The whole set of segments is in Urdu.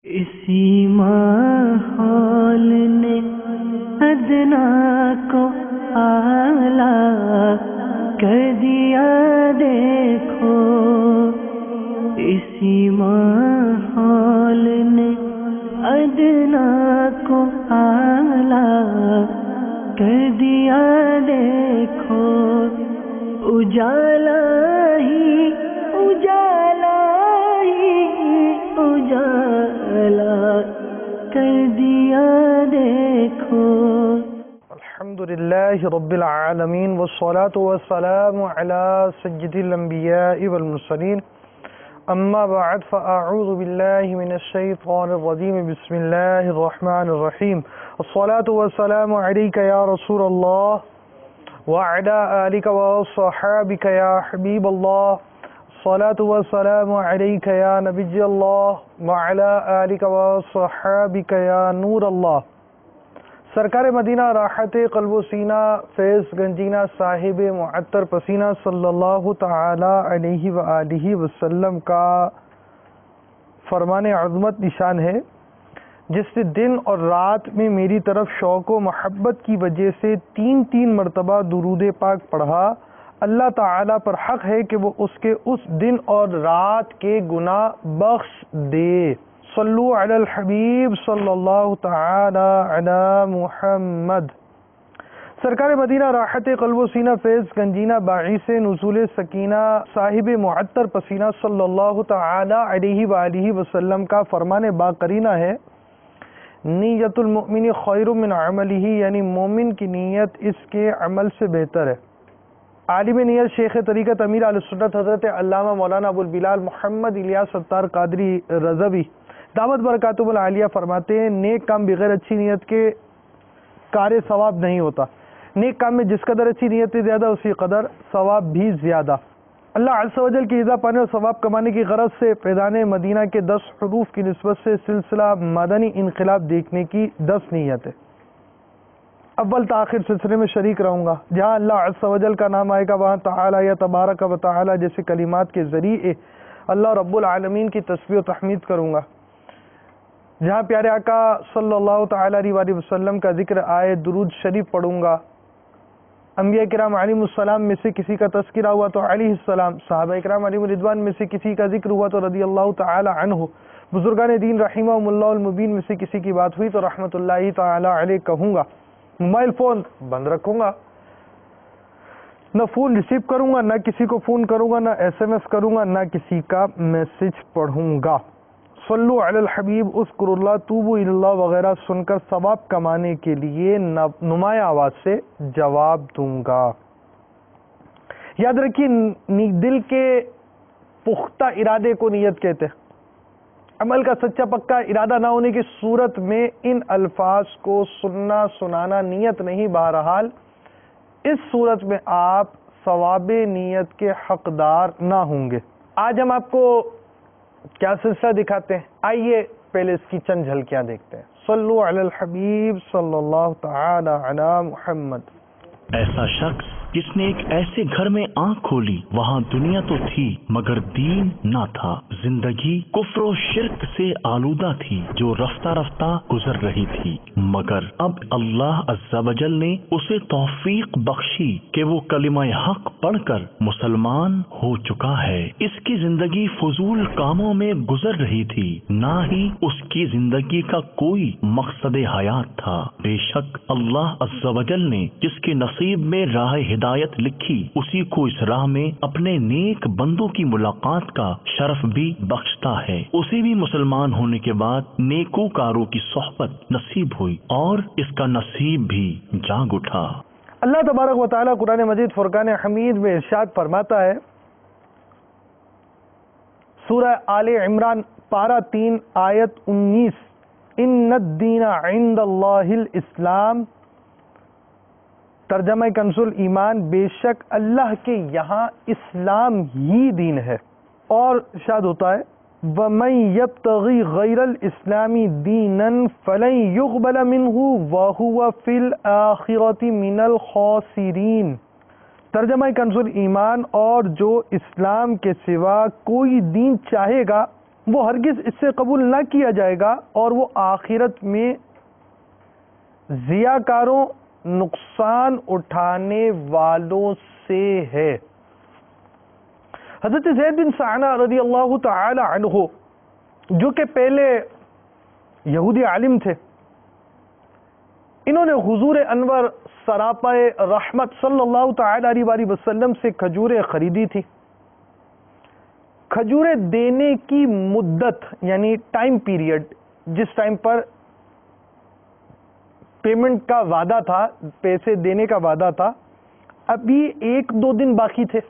اسی ماحول نے ادنا کو اعلیٰ کر دیا دیکھو، اسی ماحول نے ادنا کو اعلیٰ کر دیا دیکھو، اجالا ہی اجالا کر دیا دیکھو۔ الحمدللہ رب العالمین والصلاة والسلام علی سید الانبیاء والمرسلین، اما بعد فاعوذ باللہ من الشیطان الرجیم، بسم اللہ الرحمن الرحیم، الصلاة والسلام علیک یا رسول اللہ وعلی آلک وصحابک یا حبیب اللہ، الصلاة والسلام علیک یا نبی اللہ وعلی آلک وصحابک یا نور اللہ۔ سرکار مدینہ راحت قلب و سینہ فیض گنجینہ صاحب معطر پسینہ صلی اللہ تعالی علیہ وآلہ وسلم کا فرمان عظمت نشان ہے، جس نے دن اور رات میں میری طرف شوق و محبت کی وجہ سے تین مرتبہ درود پاک پڑھا، اللہ تعالیٰ پر حق ہے کہ وہ اس کے اس دن اور رات کے گناہ بخش دے۔ صلو علی الحبیب صلی اللہ تعالی علی محمد۔ سرکار مدینہ راحت قلب و سینہ فیض گنجینہ باعث نزول سکینہ صاحب معطر پسینہ صلی اللہ تعالی علیہ وآلہ وسلم کا فرمان باقرینہ ہے، نیت المؤمن خیر من عملہ، یعنی مومن کی نیت اس کے عمل سے بہتر ہے۔ عالم نیت شیخ طریقت امیر اہل سنت حضرت علامہ مولانا ابو البلال محمد الیاس ستار قادری رضوی دعوت برکاتہم العالیہ فرماتے ہیں، نیک کام بغیر اچھی نیت کے کار ثواب نہیں ہوتا۔ نیک کام میں جس قدر اچھی نیت زیادہ، اسی قدر ثواب بھی زیادہ۔ اللہ عز و جل کی رضا پانے اور ثواب کمانے کی غرض سے فیضان مدینہ کے 10 حروف کی نسبت سے سلسلہ مدنی انقلاب دیکھنے کی 10 نیت ہے۔ اول تاخیر سلسلے میں شریک رہوں گا، جہاں اللہ عز و جل کا نام آئے گا وہاں تعالی یا تبارک و تعالی جیسے کلمات کے ذریعے اللہ رب العالمین کی تسبیح و تحمید کروں گا۔ جہاں پیارے آقا صلی اللہ تعالی علیہ وسلم کا ذکر آئے، درود شریف پڑھوں گا۔ انبیاء کرام علیہم السلام میں سے کسی کا تذکرہ ہوا تو علیہ السلام، صحابہ کرام علیہم الرضوان میں سے کسی کا ذکر ہوا تو رضی اللہ تعالی عنہ، بزرگان دین رحمہم اللہ المبین میں سے کسی کی بات ہوئی تو رحمت اللہ تعالی علیہ کہوں گا۔ موبائل فون بند رکھوں گا، نہ فون ریسیو کروں گا، نہ کسی کو فون کروں گا، نہ ایس ایم ایس کروں گا، نہ کسی کا میسج پڑھوں گا۔ صلو علی الحبیب، اذکر اللہ، توبو الی اللہ وغیرہ سن کر ثواب کمانے کے لیے نمایاں آواز سے جواب دوں گا۔ یاد رکھیے، دل کے پختہ ارادے کو نیت کہتے ہیں۔ عمل کا سچا پکا ارادہ نہ ہونے کی صورت میں ان الفاظ کو سننا سنانا نیت نہیں، بہرحال اس صورت میں آپ ثواب نیت کے حقدار نہ ہوں گے۔ آج ہم آپ کو کیا سلسلہ دکھاتے ہیں، آئیے پہلے اس کی چند جھلکیاں دیکھتے ہیں۔ صلو علی الحبیب صلی اللہ تعالی علی محمد۔ ایسا شخص جس نے ایک ایسے گھر میں آنکھ کھولی، وہاں دنیا تو تھی مگر دین نہ تھا، زندگی کفر و شرک سے آلودہ تھی جو رفتہ رفتہ گزر رہی تھی، مگر اب اللہ عز و جل نے اسے توفیق بخشی کہ وہ کلمہ حق پڑھ کر مسلمان ہو چکا ہے۔ اس کی زندگی فضول کاموں میں گزر رہی تھی، نہ ہی اس کی زندگی کا کوئی مقصد حیات تھا۔ بے شک اللہ عز و جل نے جس کے نصیب میں راہ ہدایت لکھی، اسی کو اس راہ میں اپنے نیک بندوں کی ملاقات کا شرف بھی بخشتا ہے۔ اسے بھی مسلمان ہونے کے بعد نیکوکاروں کی صحبت نصیب ہوئی اور اس کا نصیب بھی جاگ اٹھا۔ اللہ تبارک و تعالی قرآن مجید فرقان حمید میں ارشاد فرماتا ہے، سورہ آل عمران پارہ 3 آیت 19، ان الدین عند اللہ الاسلام، ترجمہ کنز ایمان، بے شک اللہ کے یہاں اسلام ہی دین ہے۔ اور ارشاد ہوتا ہے، وَمَن يَبْتَغِي غَيْرَ الْإِسْلَامِ دِينًا فَلَن يُقْبَلَ مِنْهُ وَهُوَ فِي الْآخِرَةِ مِنَ الْخَاسِرِينَ۔ ترجمہ کنز ایمان، اور جو اسلام کے سوا کوئی دین چاہے گا وہ ہرگز اس سے قبول نہ کیا جائے گا اور وہ آخرت میں ضیاءکاروں، نقصان اٹھانے والوں سے ہے۔ حضرت زید بن سعنہ رضی اللہ تعالی عنہ جو کہ پہلے یہودی عالم تھے، انہوں نے حضور انور سراپائے رحمت صلی اللہ تعالی علیہ وسلم سے کھجوریں خریدی تھی۔ کھجوریں دینے کی مدت یعنی ٹائم پیریڈ، جس ٹائم پر پیمنٹ کا وعدہ تھا، پیسے دینے کا وعدہ تھا، ابھی 1-2 دن باقی تھے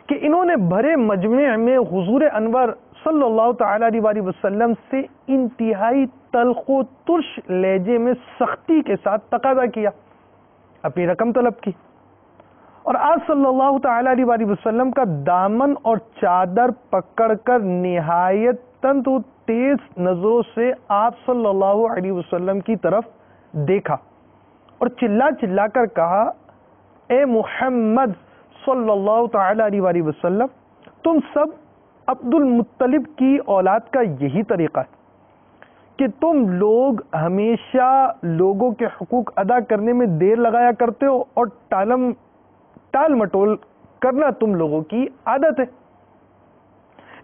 کہ انہوں نے بھرے مجمع میں حضور انور صلی اللہ تعالی علیہ وسلم سے انتہائی تلخ و ترش لہجے میں سختی کے ساتھ تقاضا کیا، اپنی رقم طلب کی، اور آپ صلی اللہ تعالی علیہ وسلم کا دامن اور چادر پکڑ کر نہایت تند و تیز نظروں سے آپ صلی اللہ علیہ وسلم کی طرف دیکھا اور چلا چلا کر کہا، اے محمد صلی اللہ تعالی علیہ وسلم، تم سب عبد المطلب کی اولاد کا یہی طریقہ ہے کہ تم لوگ ہمیشہ لوگوں کے حقوق ادا کرنے میں دیر لگایا کرتے ہو اور ٹال مٹول کرنا تم لوگوں کی عادت ہے۔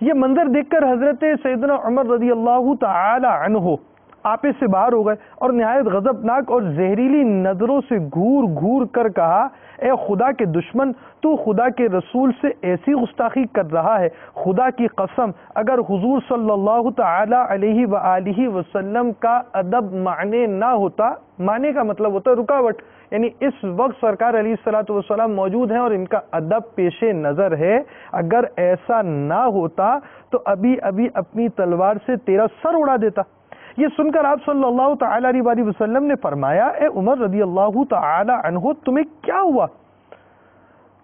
یہ منظر دیکھ کر حضرت سیدنا عمر رضی اللہ تعالی عنہ آپے سے باہر ہو گئے اور نہایت غضبناک اور زہریلی نظروں سے گھور گھور کر کہا، اے خدا کے دشمن، تو خدا کے رسول سے ایسی گستاخی کر رہا ہے، خدا کی قسم اگر حضور صلی اللہ تعالی علیہ وآلہ وسلم کا ادب معنی نہ ہوتا، معنی کا مطلب ہوتا ہے رکاوٹ، یعنی اس وقت سرکار علیہ الصلوۃ والسلام موجود ہیں اور ان کا ادب پیش نظر ہے، اگر ایسا نہ ہوتا تو ابھی ابھی اپنی تلوار سے تیرا سر اڑا دیتا۔ یہ سن کر آپ صلی اللہ تعالی علیہ وسلم نے فرمایا، اے عمر رضی اللہ تعالی عنہ، تمہیں کیا ہوا؟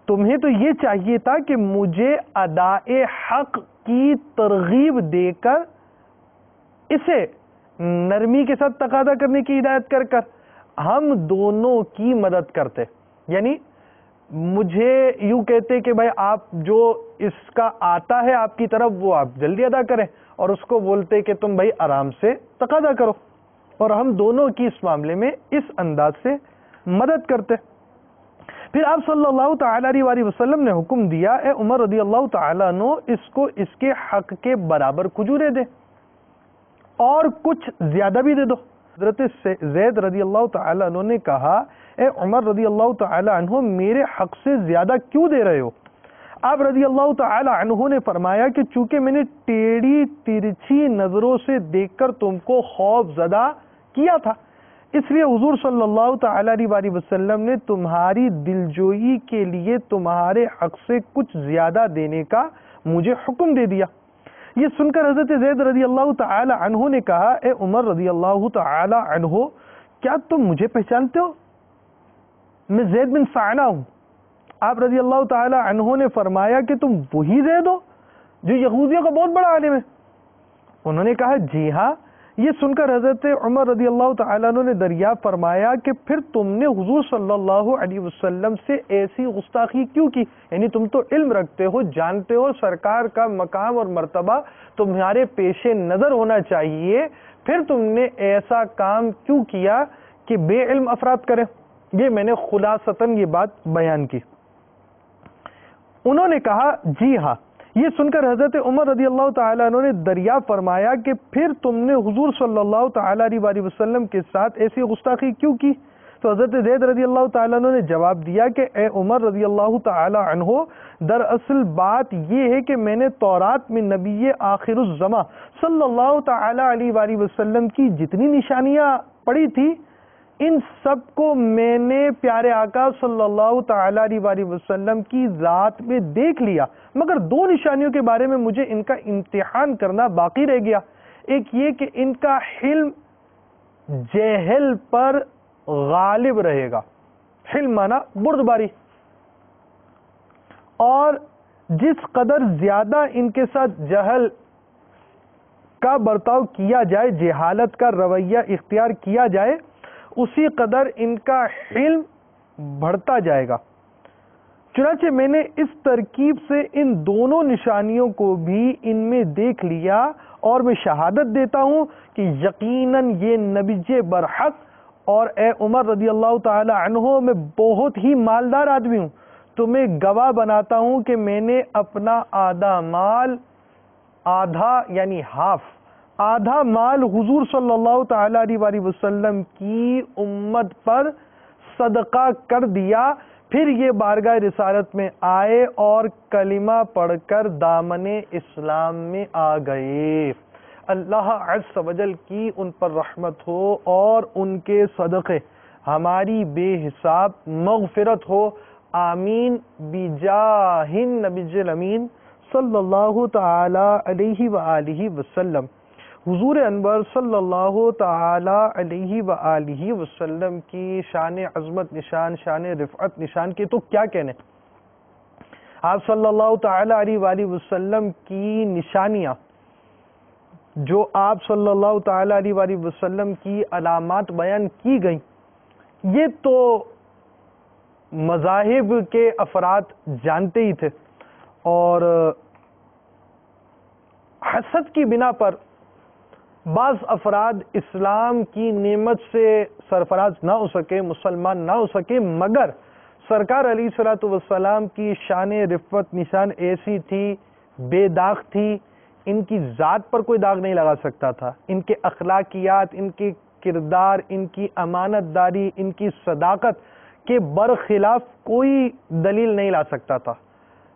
تمہیں تو یہ چاہیے تھا کہ مجھے ادائے حق کی ترغیب دے کر اسے نرمی کے ساتھ تقاضا کرنے کی ہدایت کر کر ہم دونوں کی مدد کرتے، یعنی مجھے یوں کہتے کہ بھائی آپ جو اس کا آتا ہے آپ کی طرف وہ آپ جلدی ادا کریں، اور اس کو بولتے کہ تم بھائی آرام سے تقاضا کرو، اور ہم دونوں کی اس معاملے میں اس انداز سے مدد کرتے۔ پھر آپ صلی اللہ تعالی علیہ وسلم نے حکم دیا، اے عمر رضی اللہ تعالیٰ عنہ، اس کو اس کے حق کے برابر کھجوریں دے اور کچھ زیادہ بھی دے دو۔ حضرت زید رضی اللہ تعالیٰ عنہ نے کہا، اے عمر رضی اللہ تعالیٰ عنہ، میرے حق سے زیادہ کیوں دے رہے ہو؟ آپ رضی اللہ تعالی عنہ نے فرمایا کہ چونکہ میں نے ٹیڑھی ترچھی نظروں سے دیکھ کر تم کو خوف زدہ کیا تھا، اس لیے حضور صلی اللہ تعالی علیہ وسلم نے تمہاری دلجوئی کے لیے تمہارے حق سے کچھ زیادہ دینے کا مجھے حکم دے دیا۔ یہ سن کر حضرت زید رضی اللہ تعالی عنہ نے کہا، اے عمر رضی اللہ تعالی عنہ، کیا تم مجھے پہچانتے ہو؟ میں زید بن سعنہ ہوں۔ آپ رضی اللہ تعالی عنہ نے فرمایا کہ تم وہی زید ہو جو یہودیوں کا بہت بڑا عالم ہے؟ انہوں نے کہا جی ہاں۔ یہ سن کر حضرت عمر رضی اللہ تعالی عنہ نے دریافت فرمایا کہ پھر تم نے حضور صلی اللہ علیہ وسلم سے ایسی گستاخی کیوں کی؟ یعنی تم تو علم رکھتے ہو، جانتے ہو سرکار کا مقام اور مرتبہ تمہارے پیش نظر ہونا چاہیے، پھر تم نے ایسا کام کیوں کیا کہ بے علم افراد کریں؟ یہ میں نے خلاصتاً یہ بات بیان کی۔ انہوں نے کہا جی ہاں۔ یہ سن کر حضرت عمر رضی اللہ تعالیٰ عنہ نے دریافت فرمایا کہ پھر تم نے حضور صلی اللہ تعالیٰ علیہ وسلم کے ساتھ ایسی گستاخی کیوں کی؟ تو حضرت زید رضی اللہ تعالیٰ عنہ نے جواب دیا کہ اے عمر رضی اللہ تعالیٰ عنہ، دراصل بات یہ ہے کہ میں نے تورات میں نبی آخر الزماں صلی اللہ تعالیٰ علیہ وسلم کی جتنی نشانیاں پڑھی تھی، ان سب کو میں نے پیارے آقا صلی اللہ تعالی علیہ وسلم کی ذات میں دیکھ لیا، مگر دو نشانیوں کے بارے میں مجھے ان کا امتحان کرنا باقی رہ گیا۔ ایک یہ کہ ان کا حلم جہل پر غالب رہے گا، حلم مانا بردباری، اور جس قدر زیادہ ان کے ساتھ جہل کا برتاؤ کیا جائے، جہالت کا رویہ اختیار کیا جائے، اسی قدر ان کا حلم بڑھتا جائے گا۔ چنانچہ میں نے اس ترکیب سے ان دونوں نشانیوں کو بھی ان میں دیکھ لیا، اور میں شہادت دیتا ہوں کہ یقیناً یہ نبی برحق، اور اے عمر رضی اللہ تعالی عنہ میں بہت ہی مالدار آدمی ہوں، تمہیں گواہ بناتا ہوں کہ میں نے اپنا آدھا مال، آدھا یعنی ہاف، آدھا مال حضور صلی اللہ تعالی علیہ وسلم کی امت پر صدقہ کر دیا۔ پھر یہ بارگاہ رسالت میں آئے اور کلمہ پڑھ کر دامن اسلام میں آ گئے۔ اللہ عز و جل کی ان پر رحمت ہو اور ان کے صدقے ہماری بے حساب مغفرت ہو، آمین بجاہ النبی الامین صلی اللہ تعالی علیہ وآلہ وسلم۔ حضور انور صلی اللہ تعالی علیہ وآلہ وسلم کی شان عظمت نشان، شان رفعت نشان کے تو کیا کہنے۔ آپ صلی اللہ تعالی علیہ وآلہ وسلم کی نشانیاں، جو آپ صلی اللہ تعالی علیہ وآلہ وسلم کی علامات بیان کی گئیں، یہ تو مذاہب کے افراد جانتے ہی تھے، اور حسد کی بنا پر بعض افراد اسلام کی نعمت سے سرفراز نہ ہو سکے، مسلمان نہ ہو سکے، مگر سرکار علیہ الصلوۃ والسلام کی شان رفعت نشان ایسی تھی، بے داغ تھی، ان کی ذات پر کوئی داغ نہیں لگا سکتا تھا، ان کے اخلاقیات، ان کے کردار، ان کی امانت داری، ان کی صداقت کے برخلاف کوئی دلیل نہیں لا سکتا تھا،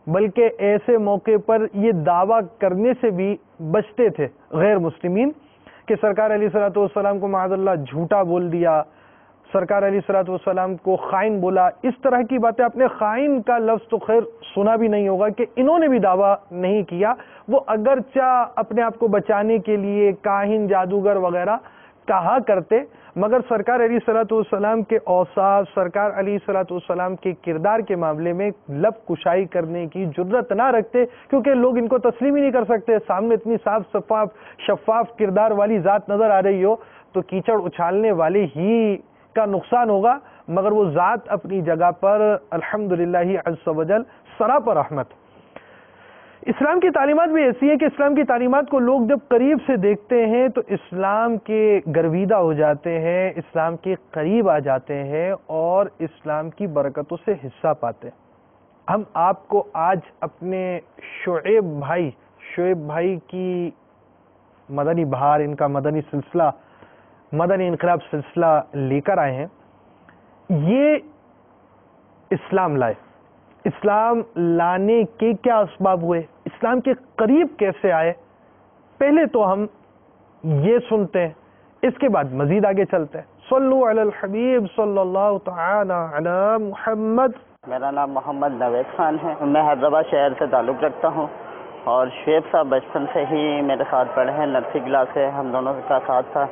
بلکہ ایسے موقع پر یہ دعویٰ کرنے سے بھی بچتے تھے غیر مسلمین کہ سرکار علیہ الصلوۃ والسلام کو معاذ اللہ جھوٹا بول دیا، سرکار علیہ الصلوۃ والسلام کو خائن بولا، اس طرح کی باتیں۔ آپ نے خائن کا لفظ تو خیر سنا بھی نہیں ہوگا کہ انہوں نے بھی دعویٰ نہیں کیا، وہ اگرچہ اپنے آپ کو بچانے کے لیے کاہن، جادوگر وغیرہ کہا کرتے، مگر سرکار علیہ الصلوۃ والسلام کے اوصاف، سرکار علیہ الصلوۃ والسلام کے کردار کے معاملے میں لب کشائی کرنے کی جرت نہ رکھتے، کیونکہ لوگ ان کو تسلیم ہی نہیں کر سکتے۔ سامنے اتنی صاف شفاف کردار والی ذات نظر آ رہی ہو تو کیچڑ اچھالنے والے ہی کا نقصان ہوگا، مگر وہ ذات اپنی جگہ پر الحمدللہ عز و جل سراپا رحمت۔ اسلام کی تعلیمات بھی ایسی ہیں کہ اسلام کی تعلیمات کو لوگ جب قریب سے دیکھتے ہیں تو اسلام کے گرویدہ ہو جاتے ہیں، اسلام کے قریب آ جاتے ہیں اور اسلام کی برکتوں سے حصہ پاتے ہیں۔ ہم آپ کو آج اپنے شعیب بھائی کی مدنی بہار، ان کا مدنی سلسلہ، مدنی انقلاب سلسلہ لے کر آئے ہیں۔ یہ اسلام لائے، اسلام لانے کے کیا اسباب ہوئے، اسلام کے قریب کیسے آئے، پہلے تو ہم یہ سنتے ہیں، اس کے بعد مزید آگے چلتے ہیں۔ صلو علی الحبیب صلی اللہ تعالی علی محمد۔ میرا نام محمد نوید خان ہے، میں حیدرآباد شہر سے تعلق رکھتا ہوں، اور شعیب صاحب بچپن سے ہی میرے ساتھ پڑھے ہیں، نرسری کلاس سے ہم دونوں کا ساتھ تھا۔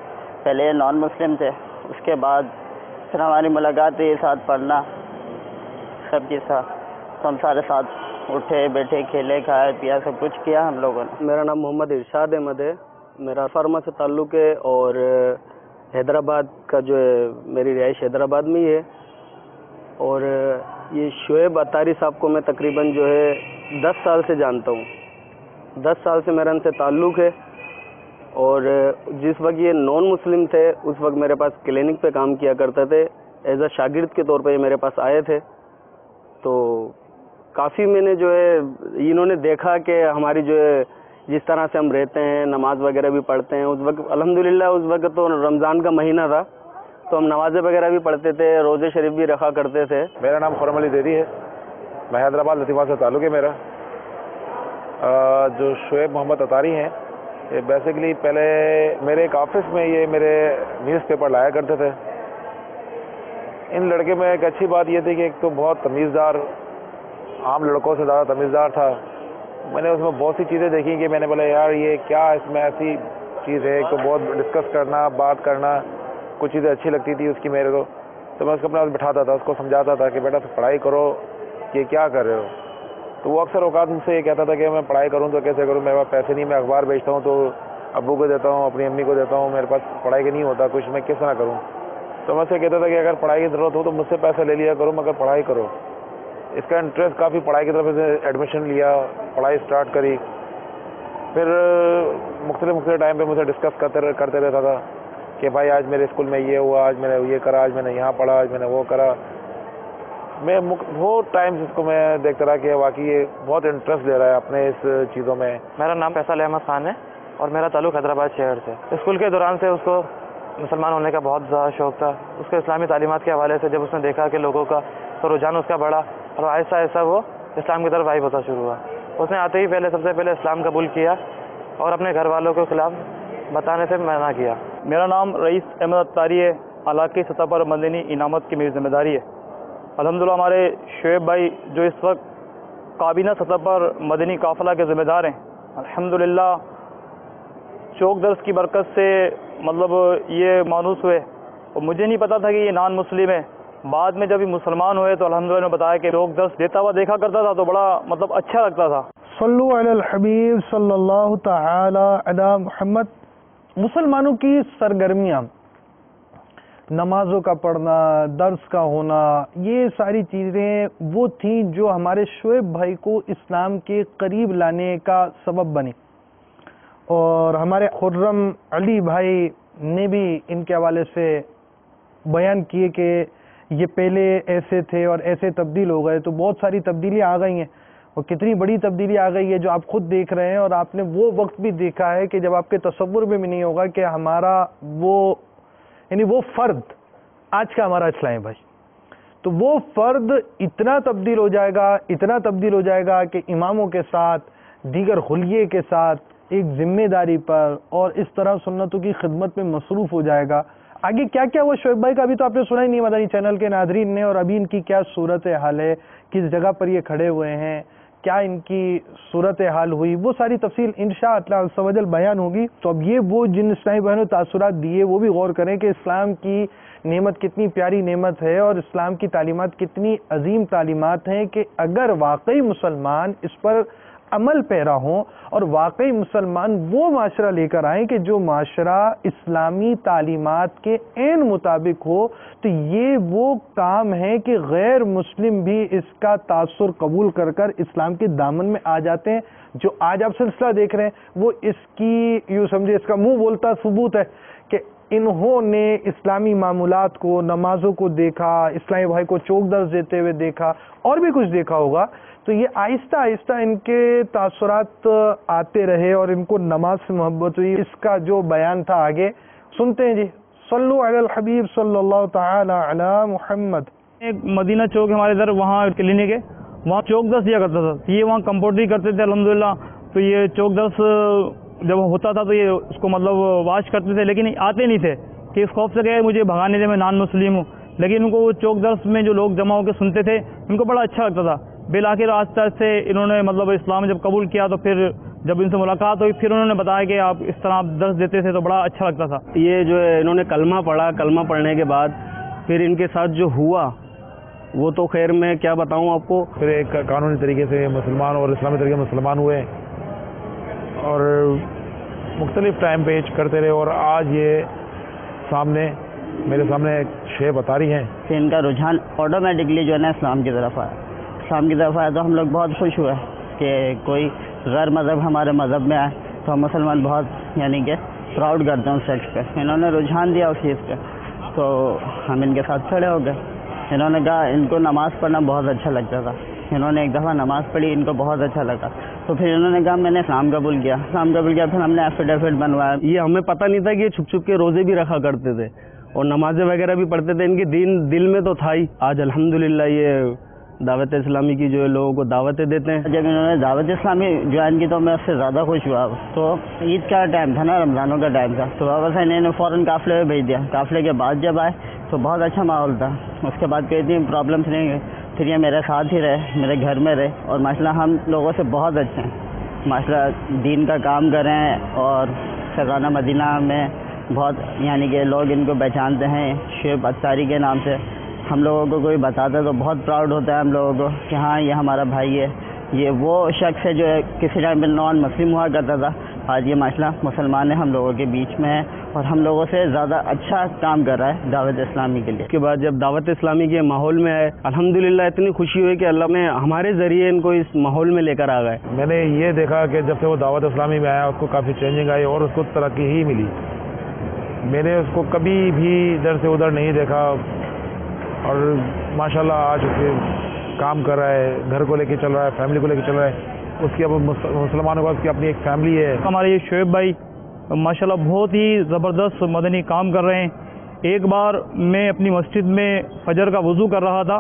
پہلے یہ نان مسلم تھے، اس کے بعد پھر ہماری ملاقات ہوئی، ساتھ پڑھنا سب کے ساتھ، تو ہم سارے ساتھ اٹھے بیٹھے، کھیلے، کھائے پیا، سب کچھ کیا ہم لوگوں نے۔ میرا نام محمد ارشاد احمد ہے، میرا فارما سے تعلق ہے، اور حیدرآباد کا جو ہے میری رہائش حیدرآباد میں ہی ہے، اور یہ شعیب اتاری صاحب کو میں تقریباً جو ہے 10 سال سے جانتا ہوں، 10 سال سے میرا ان سے تعلق ہے، اور جس وقت یہ نان مسلم تھے اس وقت میرے پاس کلینک پہ کام کیا کرتے تھے، ایز اے شاگرد کے طور پہ یہ میرے پاس آئے تھے، تو کافی میں نے جو ہے انہوں نے دیکھا کہ ہماری جو ہے جس طرح سے ہم رہتے ہیں، نماز وغیرہ بھی پڑھتے ہیں۔ اس وقت الحمدللہ اس وقت تو رمضان کا مہینہ تھا، تو ہم نمازیں وغیرہ بھی پڑھتے تھے، روزے شریف بھی رکھا کرتے تھے۔ میرا نام خرم علی دیری ہے، میں حیدرآباد لطیفہ سے تعلق ہے میرا۔ جو شعیب محمد اتاری ہیں، یہ بیسیکلی پہلے میرے ایک آفس میں یہ میرے نیوز پیپر لایا کرتے تھے۔ ان لڑکے میں ایک اچھی بات یہ تھی کہ ایک تو بہت تمیزدار، عام لڑکوں سے زیادہ تمیزدار تھا۔ میں نے اس میں بہت سی چیزیں دیکھی کہ میں نے بولا یار یہ کیا اس میں ایسی چیز ہے، ایک تو بہت ڈسکس کرنا، بات کرنا، کچھ چیزیں اچھی لگتی تھی اس کی میرے کو، تو میں اس کو اپنے پاس بٹھاتا تھا، اس کو سمجھاتا تھا کہ بیٹا تو پڑھائی کرو، یہ کیا کر رہے ہو۔ تو وہ اکثر اوقات مجھ سے یہ کہتا تھا کہ میں پڑھائی کروں تو کیسے کروں، میرے پاس پیسے نہیں، میں اخبار بیچتا ہوں تو ابو کو دیتا ہوں، اپنی امی کو دیتا ہوں، میرے پاس پڑھائی کا نہیں ہوتا کچھ، میں کس طرح کروں۔ تو میں سے کہتا تھا کہ اگر پڑھائی کی ضرورت ہو تو مجھ سے پیسہ لے لیا کرو، مگر پڑھائی کرو۔ اس کا انٹرسٹ کافی پڑھائی کی طرف سے ایڈمیشن لیا, پڑھائی اسٹارٹ کری. پھر مختلف ٹائم پہ مجھے ڈسکس کرتے رہتا تھا کہ بھائی آج میرے اسکول میں یہ ہوا, آج میں نے یہ کرا, آج میں نے یہاں پڑھا, آج میں نے وہ کرا. میں بہت ٹائم اس کو میں دیکھتا رہا کہ واقعی یہ بہت انٹرسٹ لے رہا ہے اپنے اس چیزوں میں. میرا نام فیصل احمد خان ہے اور میرا تعلق حیدرآباد شہر سے. اسکول کے دوران سے اس کو مسلمان ہونے کا بہت زیادہ شوق تھا. اس کے اسلامی تعلیمات کے حوالے سے جب اس نے دیکھا کہ لوگوں کا تو رجحان اس کا بڑھا اور آہستہ آہستہ وہ اسلام کی طرف وائب ہوتا شروع ہوا. اس نے آتے ہی سب سے پہلے اسلام قبول کیا اور اپنے گھر والوں کے خلاف بتانے سے منع کیا. میرا نام رئیس احمد اتاری ہے. علاقائی سطح پر مدنی انعامات کی میری ذمہ داری ہے. الحمدللہ ہمارے شعیب بھائی جو اس وقت کابینہ سطح پر مدنی قافلہ کے ذمہ دار ہیں, الحمدللہ چوک درس کی برکت سے مطلب یہ مانوس ہوئے. اور مجھے نہیں پتا تھا کہ یہ نان مسلم ہے. بعد میں جب یہ مسلمان ہوئے تو الحمدللہ نے بتایا کہ چوک درس دیتا ہوا دیکھا کرتا تھا تو بڑا مطلب اچھا لگتا تھا. صلو علی الحبیب صلی اللہ تعالی علی محمد. مسلمانوں کی سرگرمیاں, نمازوں کا پڑھنا, درس کا ہونا, یہ ساری چیزیں وہ تھیں جو ہمارے شعیب بھائی کو اسلام کے قریب لانے کا سبب بنی. اور ہمارے خرم علی بھائی نے بھی ان کے حوالے سے بیان کیے کہ یہ پہلے ایسے تھے اور ایسے تبدیل ہو گئے. تو بہت ساری تبدیلیاں آ گئی ہیں اور کتنی بڑی تبدیلی آ گئی ہے جو آپ خود دیکھ رہے ہیں. اور آپ نے وہ وقت بھی دیکھا ہے کہ جب آپ کے تصور میں بھی نہیں ہوگا کہ ہمارا وہ فرد آج کا ہمارا اسلام بھائی, تو وہ فرد اتنا تبدیل ہو جائے گا کہ اماموں کے ساتھ, دیگر خلیے کے ساتھ ایک ذمہ داری پر اور اس طرح سنتوں کی خدمت میں مصروف ہو جائے گا. آگے کیا کیا وہ شعیب بھائی کا ابھی تو آپ نے سنا ہی نہیں مدنی چینل کے ناظرین نے, اور ابھی ان کی کیا صورت حال ہے, کس جگہ پر یہ کھڑے ہوئے ہیں, کیا ان کی صورت حال ہوئی, وہ ساری تفصیل انشاءاللہ عز و جل بیان ہوگی. تو اب یہ وہ جن اسلامی بہنوں تاثرات دیے وہ بھی غور کریں کہ اسلام کی نعمت کتنی پیاری نعمت ہے اور اسلام کی تعلیمات کتنی عظیم تعلیمات ہیں کہ اگر واقعی مسلمان اس پر عمل پیرا ہوں اور واقعی مسلمان وہ معاشرہ لے کر آئیں کہ جو معاشرہ اسلامی تعلیمات کے عین مطابق ہو, تو یہ وہ کام ہے کہ غیر مسلم بھی اس کا تاثر قبول کر کر اسلام کے دامن میں آ جاتے ہیں. جو آج آپ سلسلہ دیکھ رہے ہیں وہ اس کی یوں سمجھے اس کا منہ بولتا ثبوت ہے کہ انہوں نے اسلامی معمولات کو, نمازوں کو دیکھا, اسلامی بھائی کو چوک درس دیتے ہوئے دیکھا اور بھی کچھ دیکھا ہوگا. تو یہ آہستہ آہستہ ان کے تاثرات آتے رہے اور ان کو نماز سے محبت ہوئی. اس کا جو بیان تھا آگے سنتے ہیں. جی صلو علی الحبیب صلی اللہ تعالی علی محمد. ایک مدینہ چوک ہمارے ادھر وہاں کلینک ہے, وہاں چوک درس دیا کرتا تھا. یہ وہاں کمپاؤنڈری کرتے تھے الحمدللہ. تو یہ چوک درس جب ہوتا تھا تو یہ اس کو مطلب واچ کرتے تھے, لیکن آتے نہیں تھے کہ اس خوف سے کہ مجھے بھگانے دے, میں نان مسلم ہوں. لیکن ان کو وہ چوک درس میں جو لوگ جمع ہو کے سنتے تھے ان کو بڑا اچھا لگتا تھا. بالآخر آہستہ سے انہوں نے مطلب اسلام جب قبول کیا تو پھر جب ان سے ملاقات ہوئی پھر انہوں نے بتایا کہ آپ اس طرح درس دیتے تھے تو بڑا اچھا لگتا تھا. یہ جو ہے انہوں نے کلمہ پڑھا, کلمہ پڑھنے کے بعد پھر ان کے ساتھ جو ہوا وہ تو خیر میں کیا بتاؤں آپ کو. پھر ایک قانونی طریقے سے مسلمان اور اسلامی طریقے سے مسلمان ہوئے اور مختلف ٹائم پہ کرتے رہے. اور آج یہ میرے سامنے شعیب اتاری ہیں کہ ان کا رجحان آٹومیٹکلی جو ہے نا اسلام کی طرف آیا تو ہم لوگ بہت خوش ہوئے کہ کوئی غیر مذہب ہمارے مذہب میں آئے تو ہم مسلمان بہت یعنی کہ پراؤڈ کرتے ہیں اس شخص پہ. انہوں نے رجحان دیا اس چیز پہ تو ہم ان کے ساتھ کھڑے ہو گئے. انہوں نے کہا ان کو نماز پڑھنا بہت اچھا لگتا تھا. انہوں نے ایک دفعہ نماز پڑھی, ان کو بہت اچھا لگا تو پھر انہوں نے کہا میں نے اسلام قبول کیا. پھر ہم نے ایفیڈیوٹ بنوایا. یہ ہمیں پتہ نہیں تھا کہ یہ چھپ چھپ کے روزے بھی رکھا کرتے تھے اور نمازیں وغیرہ بھی پڑھتے تھے. ان کے دل میں تو تھا ہی. آج الحمدللہ یہ دعوت اسلامی کی جو ہے لوگوں کو دعوتیں دیتے ہیں. جب انہوں نے دعوت اسلامی جوائن کی تو میں اس سے زیادہ خوش ہوا. تو عید کا ٹائم تھا نا, رمضانوں کا ٹائم تھا, تو بابا صاحب نے فوراً قافلے میں بھیج دیا. قافلے کے بعد جب آئے تو بہت اچھا ماحول تھا. اس کے بعد کوئی اتنی پرابلمس نہیں ہوئی. پھر یہ میرے ساتھ ہی رہے, میرے گھر میں رہے اور ماشاءاللہ ہم لوگوں سے بہت اچھے ہیں. ماشاءاللہ دین کا کام کر رہے ہیں اور خزانہ مدینہ میں بہت یعنی کہ لوگ ان کو پہچانتے ہیں شعیب اتاری کے نام سے. ہم لوگوں کو کوئی بتاتا ہے تو بہت پراؤڈ ہوتا ہے ہم لوگوں کو کہ ہاں یہ ہمارا بھائی ہے. یہ وہ شخص ہے جو کسی ٹائم پہ نان مسلم ہوا کرتا تھا آج یہ معاشرہ مسلمان ہم لوگوں کے بیچ میں ہے اور ہم لوگوں سے زیادہ اچھا کام کر رہا ہے دعوت اسلامی کے لیے. اس کے بعد جب دعوت اسلامی کے ماحول میں آئے الحمدللہ اتنی خوشی ہوئی کہ اللہ نے ہمارے ذریعے ان کو اس ماحول میں لے کر آ گئے. میں نے یہ دیکھا کہ جب سے وہ دعوت اسلامی میں آیا اس کو کافی چینجنگ آئی اور اس کو ترقی ہی ملی. میں نے اس کو کبھی بھی ادھر سے ادھر نہیں دیکھا اور ماشاءاللہ آج اس کے کام کر رہا ہے, گھر کو لے کے چل رہا ہے, فیملی کو لے کے چل رہا ہے. اس کی اب مسلمانوں کا اس کی اپنی ایک فیملی ہے. ہمارے یہ شعیب بھائی ماشاءاللہ بہت ہی زبردست مدنی کام کر رہے ہیں. ایک بار میں اپنی مسجد میں فجر کا وضو کر رہا تھا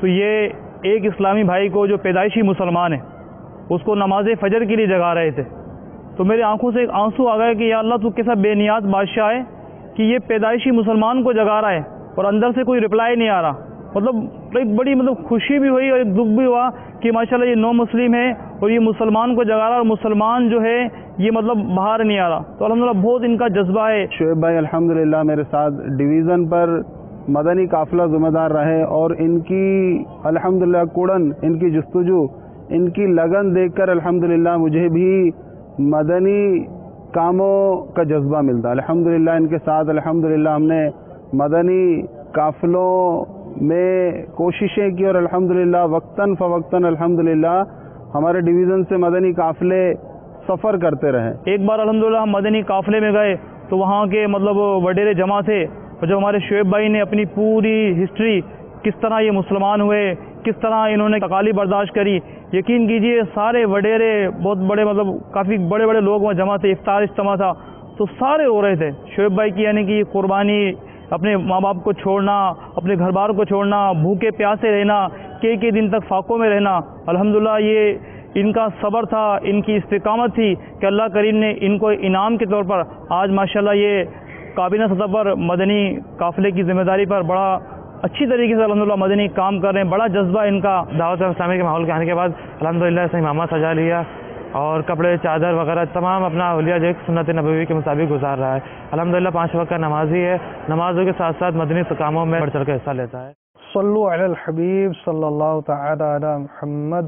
تو یہ ایک اسلامی بھائی کو جو پیدائشی مسلمان ہے اس کو نماز فجر کے لیے جگا رہے تھے. تو میری آنکھوں سے ایک آنسو آ گیا کہ یا اللہ تو کیسا بے نیاز بادشاہ ہے کہ یہ پیدائشی مسلمان کو جگا رہا ہے اور اندر سے کوئی رپلائی نہیں آ رہا. مطلب ایک بڑی خوشی بھی ہوئی اور ایک دکھ بھی ہوا کہ ماشاءاللہ یہ نو مسلم ہے اور یہ مسلمان کو جگا رہا اور مسلمان جو ہے یہ باہر نہیں آ رہا. تو الحمدللہ بہت ان کا جذبہ ہے. شعیب بھائی الحمدللہ میرے ساتھ ڈویژن پر مدنی قافلہ ذمہ دار رہے اور ان کی الحمدللہ کوڑن, ان کی جستجو, ان کی لگن دیکھ کر الحمدللہ مجھے بھی مدنی کاموں کا جذبہ ملتا. الحمدللہ ان کے ساتھ الحمدللہ ہم نے مدنی قافلوں میں کوششیں کی اور الحمدللہ وقتاً فوقتاً الحمدللہ ہمارے ڈویژن سے مدنی قافلے سفر کرتے رہے. ایک بار الحمدللہ ہم مدنی قافلے میں گئے تو وہاں کے وڈیرے جمع تھے اور جب ہمارے شعیب بھائی نے اپنی پوری ہسٹری کس طرح یہ مسلمان ہوئے, کس طرح انہوں نے تکالیف برداشت کری, یقین کیجئے سارے وڈیرے بہت بڑے کافی بڑے بڑے لوگ وہاں جمع تھے. افطار اجتماع تھا تو سارے رو رہے تھے. شعیب بھائی کی یعنی کہ یہ قربانی, اپنے ماں باپ کو چھوڑنا, اپنے گھر بار کو چھوڑنا, بھوکے پیاسے رہنا, کئی دن تک فاقوں میں رہنا, الحمدللہ یہ ان کا صبر تھا, ان کی استقامت تھی کہ اللہ کریم نے ان کو انعام کے طور پر آج ماشاءاللہ یہ کابینہ سطح پر مدنی قافلے کی ذمہ داری پر بڑا اچھی طریقے سے الحمدللہ مدنی کام کر رہے ہیں. بڑا جذبہ ان کا. دعوت اسلامی کے ماحول کے آنے کے بعد الحمدللہ سے امامہ سجا لیا اور کپڑے چادر وغیرہ تمام اپنا اولیاء جو سنت نبوی کے مطابق گزار رہا ہے. الحمدللہ 5 وقت کا نمازی ہے, نمازوں کے ساتھ ساتھ مدنی کاموں میں بڑھ چڑھ کے حصہ لیتا ہے. صلو علی الحبیب صلی اللہ تعالی علی محمد.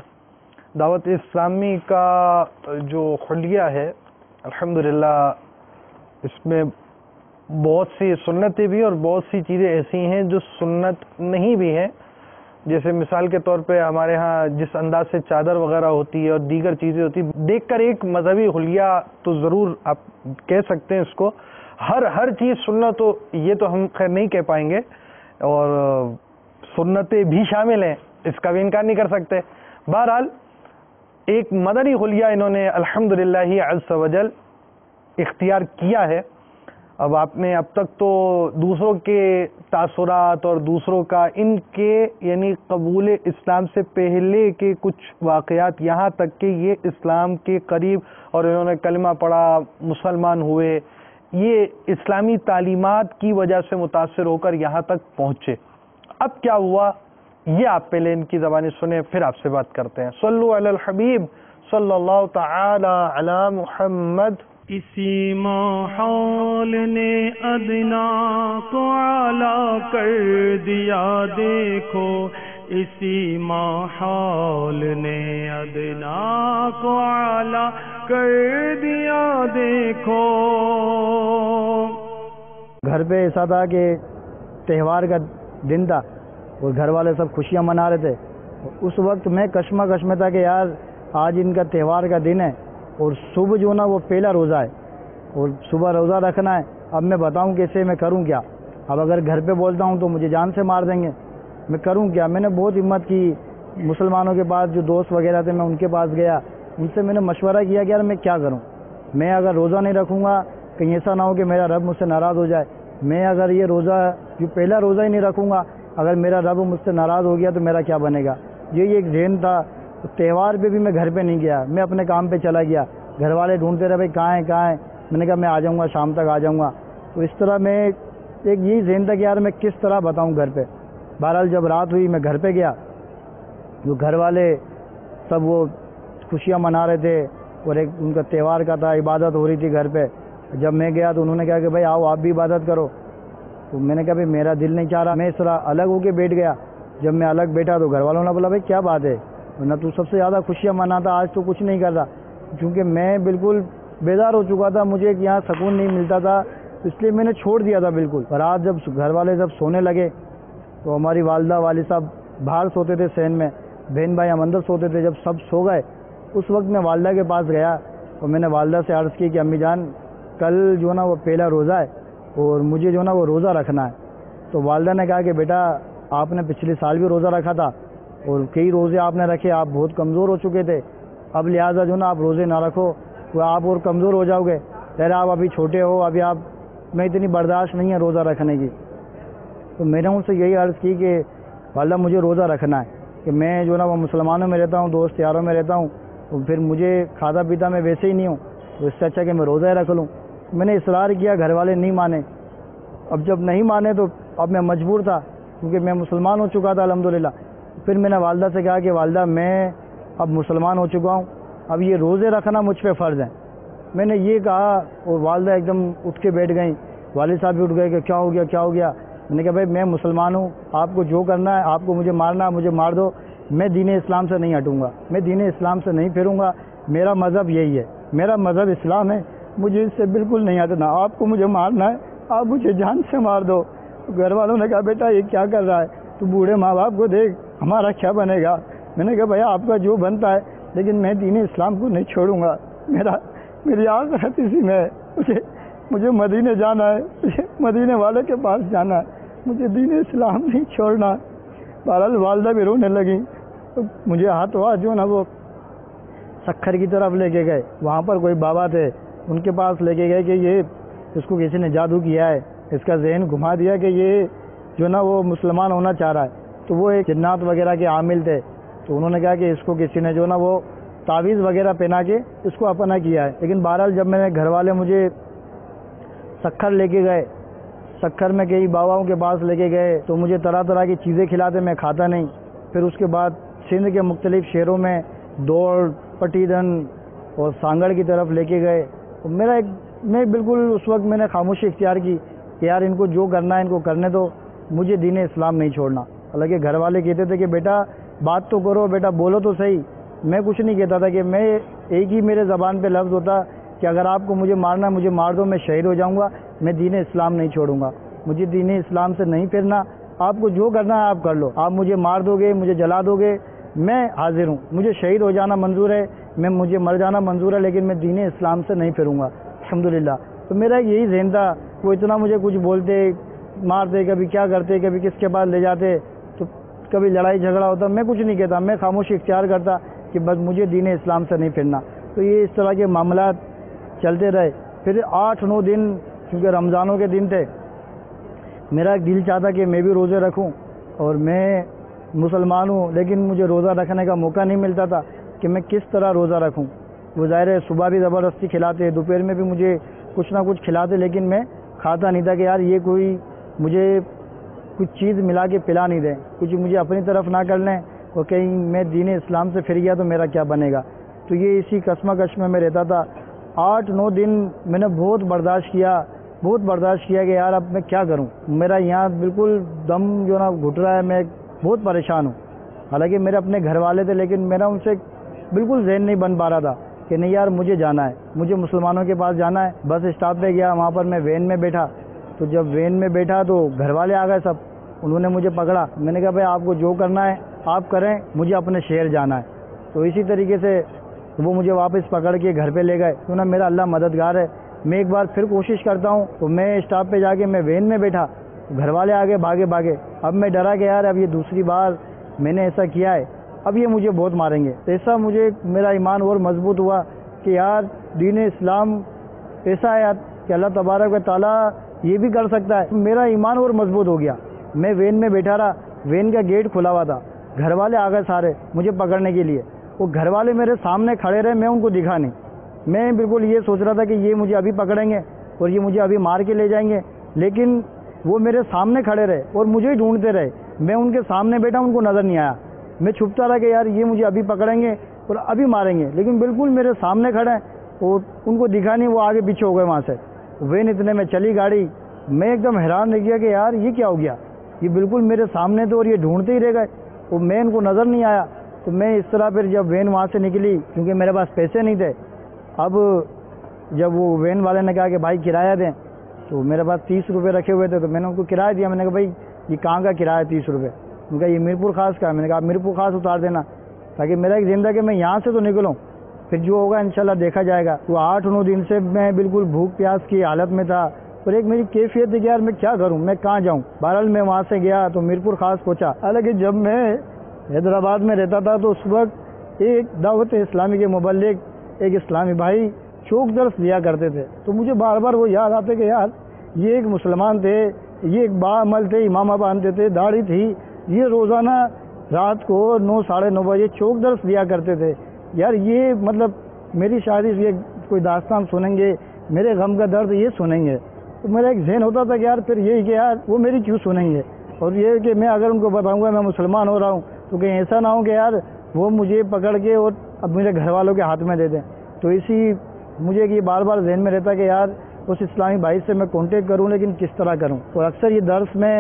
دعوت اسلامی کا جو خلیہ ہے الحمدللہ اس میں بہت سی سنتیں بھی اور بہت سی چیزیں ایسی ہیں جو سنت نہیں بھی ہیں. جیسے مثال کے طور پہ ہمارے ہاں جس انداز سے چادر وغیرہ ہوتی ہے اور دیگر چیزیں ہوتی ہیں, دیکھ کر ایک مذہبی خلیہ تو ضرور آپ کہہ سکتے ہیں اس کو. ہر چیز سنت تو یہ تو ہم خیر نہیں کہہ پائیں گے اور سنتیں بھی شامل ہیں, اس کا بھی انکار نہیں کر سکتے. بہرحال ایک مدنی خلیہ انہوں نے الحمدللہ عز وجل اختیار کیا ہے. اب آپ نے اب تک تو دوسروں کے تاثرات اور دوسروں کا ان کے یعنی قبول اسلام سے پہلے کے کچھ واقعات یہاں تک کہ یہ اسلام کے قریب اور انہوں نے کلمہ پڑھا, مسلمان ہوئے, یہ اسلامی تعلیمات کی وجہ سے متاثر ہو کر یہاں تک پہنچے. اب کیا ہوا یہ آپ پہلے ان کی زبانی سنیں پھر آپ سے بات کرتے ہیں. صلو علی الحبیب صلی اللہ تعالی علی محمد. اسی ماحول نے ادنا کو اعلیٰ کر دیا دیکھو, اسی ماحول نے ادنا کو اعلیٰ کر دیا دیکھو. گھر پہ ایسا تھا کہ تہوار کا دن تھا اور گھر والے سب خوشیاں منا رہے تھے. اس وقت میں کشمکش میں تھا کہ یار آج ان کا تہوار کا دن ہے اور صبح جو نا وہ پہلا روزہ ہے اور صبح روزہ رکھنا ہے. اب میں بتاؤں کیسے, میں کروں کیا؟ اب اگر گھر پہ بولتا ہوں تو مجھے جان سے مار دیں گے, میں کروں کیا؟ میں نے بہت ہمت کی, مسلمانوں کے پاس جو دوست وغیرہ تھے میں ان کے پاس گیا, ان سے میں نے مشورہ کیا کہ یار میں کیا کروں. میں اگر روزہ نہیں رکھوں گا کہیں ایسا نہ ہو کہ میرا رب مجھ سے ناراض ہو جائے. میں اگر یہ روزہ جو پہلا روزہ ہی نہیں رکھوں گا, اگر میرا رب مجھ سے ناراض ہو گیا تو میرا کیا بنے گا. یہ ایک ذہن تھا. تہوار پہ بھی میں گھر پہ نہیں گیا, میں اپنے کام پہ چلا گیا. گھر والے ڈھونڈتے رہے بھائی کہاں ہیں. میں نے کہا میں آ جاؤں گا, شام تک آ جاؤں گا. تو اس طرح میں ایک یہی ذہن تھا کہ یار میں کس طرح بتاؤں گھر پہ. بہرحال جب رات ہوئی میں گھر پہ گیا, جو گھر والے سب وہ خوشیاں منا رہے تھے اور ایک ان کا تہوار کا تھا, عبادت ہو رہی تھی گھر پہ. جب میں گیا تو انہوں نے کہا کہ بھائی آؤ آپ بھی عبادت کرو. تو میں نے کہا بھائی میرا دل نہیں چاہ رہا. میں اس طرح الگ ہو کے بیٹھ گیا. جب میں الگ بیٹھا تو گھر والوں نے بولا بھائی کیا بات ہے, ورنہ تو سب سے زیادہ خوشیاں مناتا, آج تو کچھ نہیں کر رہا. چونکہ میں بالکل بیدار ہو چکا تھا، مجھے یہاں سکون نہیں ملتا تھا، اس لیے میں نے چھوڑ دیا تھا بالکل۔ رات جب گھر والے جب سونے لگے تو ہماری والدہ والد صاحب باہر سوتے تھے صحن میں، بہن بھائی ہم اندر سوتے تھے۔ جب سب سو گئے اس وقت میں والدہ کے پاس گیا اور میں نے والدہ سے عرض کی کہ امی جان کل جو ہے نا وہ پہلا روزہ ہے اور مجھے جو ہے نا وہ روزہ رکھنا ہے۔ تو والدہ نے کہا کہ بیٹا آپ نے پچھلے سال بھی روزہ رکھا تھا اور کئی روزے آپ نے رکھے، آپ بہت کمزور ہو چکے تھے، اب لہٰذا جو نا آپ روزے نہ رکھو، وہ آپ اور کمزور ہو جاؤ گے، پہلے آپ ابھی چھوٹے ہو، ابھی آپ میں اتنی برداشت نہیں ہے روزہ رکھنے کی۔ تو میں نے ان سے یہی عرض کی کہ والدہ مجھے روزہ رکھنا ہے کہ میں جو نا وہ مسلمانوں میں رہتا ہوں، دوست یاروں میں رہتا ہوں، تو پھر مجھے کھاتا پیتا میں ویسے ہی نہیں ہوں، تو اس سے اچھا کہ میں روزہ ہی رکھ لوں۔ میں نے اصرار کیا، گھر والے نہیں مانے۔ اب جب نہیں مانے تو اب میں مجبور تھا کیونکہ میں مسلمان ہو چکا تھا الحمدللہ۔ پھر میں نے والدہ سے کہا کہ والدہ میں اب مسلمان ہو چکا ہوں، اب یہ روزے رکھنا مجھ پہ فرض ہے۔ میں نے یہ کہا اور والدہ ایک دم اٹھ کے بیٹھ گئیں، والد صاحب بھی اٹھ گئے کہ کیا ہو گیا کیا ہو گیا۔ میں نے کہا بھائی میں مسلمان ہوں، آپ کو جو کرنا ہے، آپ کو مجھے مارنا ہے مجھے مار دو، میں دین اسلام سے نہیں ہٹوں گا، میں دین اسلام سے نہیں پھروں گا، میرا مذہب یہی ہے، میرا مذہب اسلام ہے، مجھے اس سے بالکل نہیں ہٹنا، آپ کو مجھے مارنا ہے آپ مجھے جان سے مار دو۔ گھر والوں نے کہا بیٹا یہ کیا کر رہا ہے، تو بوڑھے ماں باپ کو دیکھ ہمارا کیا بنے گا۔ میں نے کہا بھائی آپ کا جو بنتا ہے، لیکن میں دین اسلام کو نہیں چھوڑوں گا، میری آخرت اسی میں ہے، مجھے مدینے جانا ہے، مجھے مدینے والے کے پاس جانا ہے، مجھے دین اسلام نہیں چھوڑنا۔ بہرحال والدہ بھی رونے لگی، مجھے ہاتھوں ہاتھ جو نا وہ سکھر کی طرف لے کے گئے، وہاں پر کوئی بابا تھے ان کے پاس لے کے گئے کہ یہ اس کو کسی نے جادو کیا ہے، اس کا ذہن گھما دیا کہ یہ جو نا وہ مسلمان ہونا چاہ رہا ہے۔ تو وہ ایک جنات وغیرہ کے عامل تھے، تو انہوں نے کہا کہ اس کو کسی نے جو نا وہ تعویذ وغیرہ پہنا کے اس کو اپنا کیا ہے۔ لیکن بہرحال جب میرے گھر والے مجھے سکھر لے کے گئے، سکھر میں کئی باباؤں کے پاس لے کے گئے تو مجھے طرح طرح کی چیزیں کھلاتے، میں کھاتا نہیں۔ پھر اس کے بعد سندھ کے مختلف شہروں میں دوڑ پٹیدن اور سانگڑ کی طرف لے کے گئے۔ میں بالکل اس وقت میں نے خاموشی اختیار کی کہ یار ان کو جو کرنا ہے ان کو کرنے دو، مجھے دین اسلام نہیں چھوڑنا۔ حالانکہ گھر والے کہتے تھے کہ بیٹا بات تو کرو، بیٹا بولو تو صحیح۔ میں کچھ نہیں کہتا تھا کہ میں ایک ہی میرے زبان پہ لفظ ہوتا کہ اگر آپ کو مجھے مارنا ہے مجھے مار دو، میں شہید ہو جاؤں گا، میں دین اسلام نہیں چھوڑوں گا، مجھے دین اسلام سے نہیں پھرنا، آپ کو جو کرنا ہے آپ کر لو، آپ مجھے مار دو گے مجھے جلا دو گے میں حاضر ہوں، مجھے شہید ہو جانا منظور ہے، مجھے مر جانا منظور ہے، لیکن میں دین اسلام سے نہیں پھروں گا الحمدللہ۔ تو میرا یہی ذہن تھا، وہ اتنا مجھے کچھ بولتے مارتے، کبھی کیا کرتے، کبھی کس کے پاس لے جاتے، تو کبھی لڑائی جھگڑا ہوتا، میں کچھ نہیں کہتا، میں خاموشی اختیار کرتا کہ بس مجھے دین اسلام سے نہیں پھرنا۔ تو یہ اس طرح کے معاملات چلتے رہے۔ پھر 8-9 دن کیونکہ رمضانوں کے دن تھے، میرا دل چاہتا کہ میں بھی روزے رکھوں، اور میں مسلمان ہوں لیکن مجھے روزہ رکھنے کا موقع نہیں ملتا تھا کہ میں کس طرح روزہ رکھوں۔ وہ ظاہر ہے صبح بھی زبردستی کھلاتے، دوپہر میں بھی مجھے کچھ نہ کچھ کھلاتے، لیکن میں کھاتا نہیں تھا کہ یار یہ کوئی مجھے کچھ چیز ملا کے پلا نہیں دیں، کچھ مجھے اپنی طرف نہ کر لیں، اور کہیں میں دین اسلام سے پھر گیا تو میرا کیا بنے گا۔ تو یہ اسی کشمکش میں رہتا تھا۔ 8-9 دن میں نے بہت برداشت کیا کہ یار اب میں کیا کروں، میرا یہاں بالکل دم جو نا گھٹ رہا ہے، میں بہت پریشان ہوں۔ حالانکہ میرے اپنے گھر والے تھے لیکن میرا ان سے بالکل ذہن نہیں بن پا رہا تھا کہ نہیں یار مجھے جانا ہے، مجھے مسلمانوں کے پاس جانا ہے۔ بس اسٹاپ پہ گیا، وہاں پر میں وین میں بیٹھا، تو جب وین میں بیٹھا تو گھر والے آ گئے سب، انہوں نے مجھے پکڑا، میں نے کہا بھائی آپ کو جو کرنا ہے آپ کریں، مجھے اپنے شہر جانا ہے۔ تو اسی طریقے سے وہ مجھے واپس پکڑ کے گھر پہ لے گئے۔ تو نا میرا اللہ مددگار ہے، میں ایک بار پھر کوشش کرتا ہوں، تو میں اسٹاپ پہ جا کے میں وین میں بیٹھا، گھر والے آگے بھاگے، اب میں ڈرا کہ یار اب یہ دوسری بار میں نے ایسا کیا ہے، اب یہ مجھے بہت ماریں گے۔ تو ایسا مجھے میرا ایمان اور مضبوط ہوا کہ یار دین اسلام ایسا ہے کہ اللہ تبارک و تعالیٰ یہ بھی کر سکتا ہے۔ میرا ایمان اور مضبوط ہو گیا۔ میں وین میں بیٹھا رہا، وین کا گیٹ کھلا ہوا تھا، گھر والے آ گئے سارے مجھے پکڑنے کے لیے، وہ گھر والے میرے سامنے کھڑے رہے، میں ان کو دکھا نہیں، میں بالکل یہ سوچ رہا تھا کہ یہ مجھے ابھی پکڑیں گے اور یہ مجھے ابھی مار کے لے جائیں گے، لیکن وہ میرے سامنے کھڑے رہے اور مجھے ہی ڈھونڈتے رہے۔ میں ان کے سامنے بیٹھا، ان کو نظر نہیں آیا، میں چھپتا رہا کہ یار یہ مجھے ابھی پکڑیں گے اور ابھی ماریں گے، لیکن بالکل میرے سامنے کھڑے ہیں اور ان کو دکھا نہیں، وہ آگے پیچھے ہو گئے وہاں سے۔ وین اتنے میں چلی گاڑی، میں ایک دم حیران رہ گیا کہ یار یہ کیا ہو گیا، یہ بالکل میرے سامنے تھے اور یہ ڈھونڈتے ہی رہ گئے، اور میں ان کو نظر نہیں آیا۔ تو میں اس طرح پھر جب وین وہاں سے نکلی، کیونکہ میرے پاس پیسے نہیں تھے، اب جب وہ وین والے نے کہا کہ بھائی کرایہ دیں، تو میرے پاس 30 روپے رکھے ہوئے تھے، تو میں نے ان کو کرایہ دیا. میں نے کہا بھائی یہ کہاں کا کرایہ 30 روپے؟ ان کا یہ میرپور خاص کا ہے. میں نے کہا آپ میرپور خاص اتار دینا تاکہ میرا ایک زندہ کہ میں یہاں سے تو نکلوں، پھر جو ہوگا انشاءاللہ دیکھا جائے گا. تو 8-9 دن سے میں بالکل بھوک پیاس کی حالت میں تھا، اور ایک میری کیفیت تھی کہ یار میں کیا کروں، میں کہاں جاؤں. بہرحال میں وہاں سے گیا تو میرپور خاص پہنچا. حالانکہ جب میں حیدرآباد میں رہتا تھا تو اس وقت ایک دعوت اسلامی کے مبلغ ایک اسلامی بھائی چوک درس دیا کرتے تھے، تو مجھے بار بار وہ یاد آتے کہ یار یہ ایک مسلمان تھے، یہ ایک باعمل تھے، امامہ باندھتے تھے، داڑھی تھی، یہ روزانہ رات کو 9-9:30 بجے چوک درس دیا کرتے تھے. یار یہ مطلب میری شادی یہ کوئی داستان سنیں گے، میرے غم کا درد یہ سنیں گے. تو میرا ایک ذہن ہوتا تھا کہ یار پھر یہی کہ یار وہ میری کیوں سنیں گے، اور یہ کہ میں اگر ان کو بتاؤں گا میں مسلمان ہو رہا ہوں تو کہیں ایسا نہ ہو کہ یار وہ مجھے پکڑ کے اور اب میرے گھر والوں کے ہاتھ میں دے دیں. تو اسی مجھے یہ بار بار ذہن میں رہتا کہ یار اس اسلامی بھائی سے میں کانٹیکٹ کروں، لیکن کس طرح کروں. اور اکثر یہ درس میں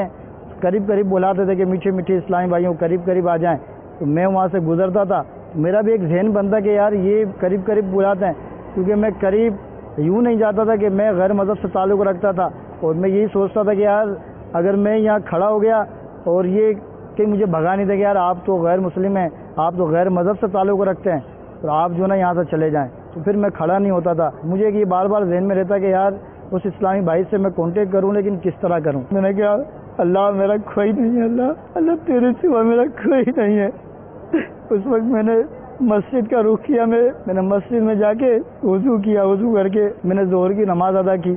قریب بلاتے تھے کہ میٹھے میٹھے اسلامی بھائیوں قریب آ جائیں، تو میں وہاں سے گزرتا تھا. میرا بھی ایک ذہن بنتا کہ یار یہ قریب بلاتے ہیں، کیونکہ میں قریب یوں نہیں جاتا تھا کہ میں غیر مذہب سے تعلق رکھتا تھا، اور میں یہی سوچتا تھا کہ یار اگر میں یہاں کھڑا ہو گیا اور یہ کہ مجھے بھگا نہیں دے کہ یار آپ تو غیر مسلم ہیں، آپ تو غیر مذہب سے تعلق رکھتے ہیں، اور آپ جو نا یہاں سے چلے جائیں، تو پھر میں کھڑا نہیں ہوتا تھا. مجھے یہ بار بار ذہن میں رہتا کہ یار اس اسلامی بھائی سے میں کانٹیکٹ کروں، لیکن کس طرح کروں. میں نے کہا اللہ میرا کوئی نہیں ہے، اللہ تیرے سوا میرا کوئی نہیں ہے. اس وقت میں نے مسجد کا رخ کیا، میں نے مسجد میں جا کے وضو کیا، وضو کر کے میں نے ظہر کی نماز ادا کی.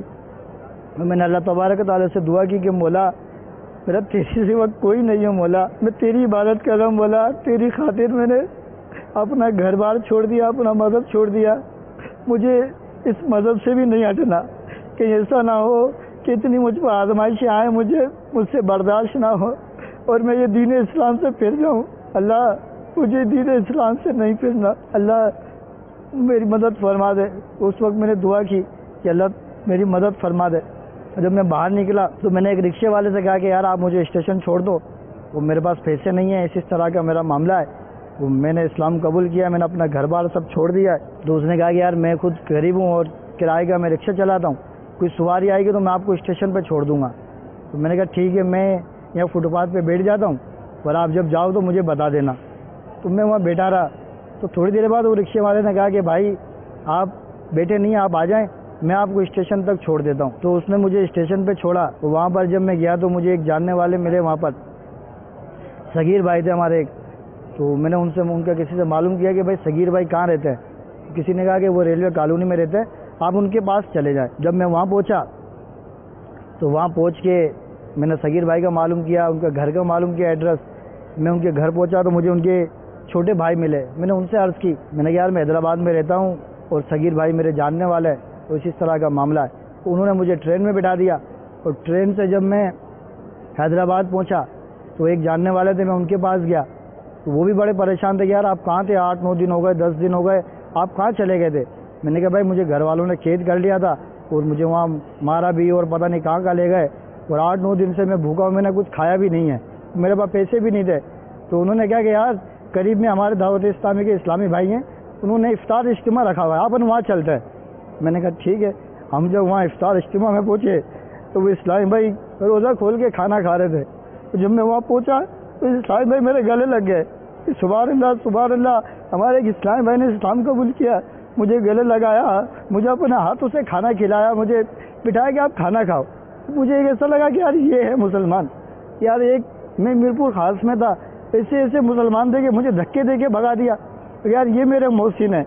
میں نے اللہ تبارک تعالیٰ سے دعا کی کہ مولا میرا تیری سوا کوئی نہیں ہے، مولا میں تیری عبادت کر رہا ہوں، مولا تیری خاطر میں نے اپنا گھر بار چھوڑ دیا، اپنا مذہب چھوڑ دیا. مجھے اس مذہب سے بھی نہیں ہٹنا، کہ ایسا نہ ہو کہ اتنی مجھ پر آزمائشیں آئیں مجھ سے برداشت نہ ہو اور میں یہ دین اسلام سے پھر جاؤں. اللہ مجھے دین اسلام سے نہیں پھرنا، اللہ میری مدد فرما دے. اس وقت میں نے دعا کی کہ اللہ میری مدد فرما دے. جب میں باہر نکلا تو میں نے ایک رکشے والے سے کہا کہ یار آپ مجھے اسٹیشن چھوڑ دو، وہ میرے پاس پیسے نہیں ہیں، اس طرح کا میرا معاملہ ہے. وہ میں نے اسلام قبول کیا، میں نے اپنا گھر بار سب چھوڑ دیا ہے. تو اس نے کہا کہ یار میں خود غریب ہوں اور کرائے کا میں رکشہ چلاتا ہوں، کوئی سواری آئے گی تو میں آپ کو اسٹیشن پہ چھوڑ دوں گا. تو میں نے کہا ٹھیک ہے، میں یہاں فٹ پاتھ پہ بیٹھ جاتا ہوں اور آپ جب جاؤ تو مجھے بتا دینا. تو میں وہاں بیٹھا رہا. تو تھوڑی دیر بعد وہ رکشے والے نے کہا کہ بھائی آپ بیٹھے نہیں، آپ آ جائیں، میں آپ کو اسٹیشن تک چھوڑ دیتا ہوں. تو اس نے مجھے اسٹیشن پہ چھوڑا. تو وہاں پر جب میں گیا تو مجھے ایک جاننے والے ملے، وہاں پر صغیر بھائی تھے ہمارے ایک. تو میں نے ان کا کسی سے معلوم کیا کہ بھائی صغیر بھائی کہاں رہتے ہیں. کسی نے کہا کہ وہ ریلوے کالونی میں رہتے ہیں، آپ ان کے پاس چلے جائیں. جب میں وہاں پہنچا تو وہاں پہنچ کے میں نے صغیر بھائی کا معلوم کیا، ان کا گھر کا معلوم کیا ایڈریس. میں ان کے گھر پہنچا تو مجھے ان کے چھوٹے بھائی ملے. میں نے ان سے عرض کی، میں نے کہا یار میں حیدرآباد میں رہتا ہوں اور صغیر بھائی میرے جاننے والے ہیں، تو اسی طرح کا معاملہ ہے. تو انہوں نے مجھے ٹرین میں بٹھا دیا، اور ٹرین سے جب میں حیدرآباد پہنچا تو ایک جاننے والے تھے، میں ان کے پاس گیا. تو وہ بھی بڑے پریشان تھے کہ یار آپ کہاں تھے، 8-9 دن ہو گئے، 10 دن ہو گئے، آپ کہاں چلے گئے تھے. میں نے کہا بھائی مجھے گھر والوں نے قید کر لیا تھا اور مجھے وہاں مارا بھی اور پتہ نہیں کہاں لے گئے، اور 8-9 دن سے میں بھوکا ہوں، میں نے کچھ کھایا بھی نہیں ہے، میرے پاس پیسے بھی نہیں تھے. تو انہوں نے کہا کہ یار قریب میں ہمارے دعوت اسلامی کے اسلامی بھائی ہیں، انہوں نے افطار اجتماع رکھا ہوا ہے، آپ وہاں چلتے ہیں. میں نے کہا ٹھیک ہے. ہم جب وہاں افطار اجتماع میں پہنچے تو وہ اسلامی بھائی روزہ کھول کے کھانا کھا رہے تھے. تو جب میں وہاں پہنچا تو اسلامی بھائی میرے گلے لگ گئے. سبحان اللہ سبحان اللہ، ہمارے ایک اسلامی بھائی نے اسلام قبول کیا، مجھے گلے لگایا، مجھے اپنے ہاتھوں سے کھانا کھلایا، مجھے بٹھایا کہ آپ کھانا کھاؤ. مجھے ایسا لگا کہ یار یہ ہے مسلمان. یار ایک میں میرپور خاص میں تھا، ایسے مسلمان تھے کہ مجھے دھکے دے کے بھگا دیا. یار یہ میرے محسن ہیں،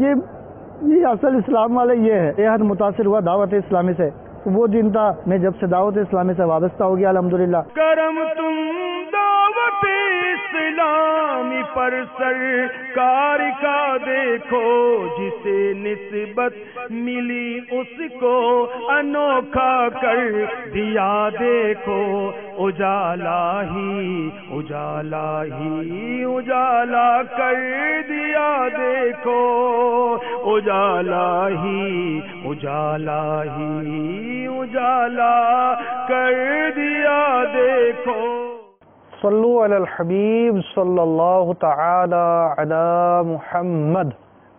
یہ اصل اسلام والے یہ ہے. بے حد متاثر ہوا دعوت اسلامی سے. وہ دن تھا میں جب سے دعوت اسلامی سے وابستہ ہو گیا الحمدللہ. کرم تم دعوت اسلامی پر سرکار کا دیکھو، جسے نسبت ملی اس کو انوکھا کر دیا دیکھو. اجالا ہی اجالا کر دیا دیکھو، اجالا ہی اجالا کر دیا دیکھو. صلو علی الحبیب صلی اللہ تعالی علی محمد.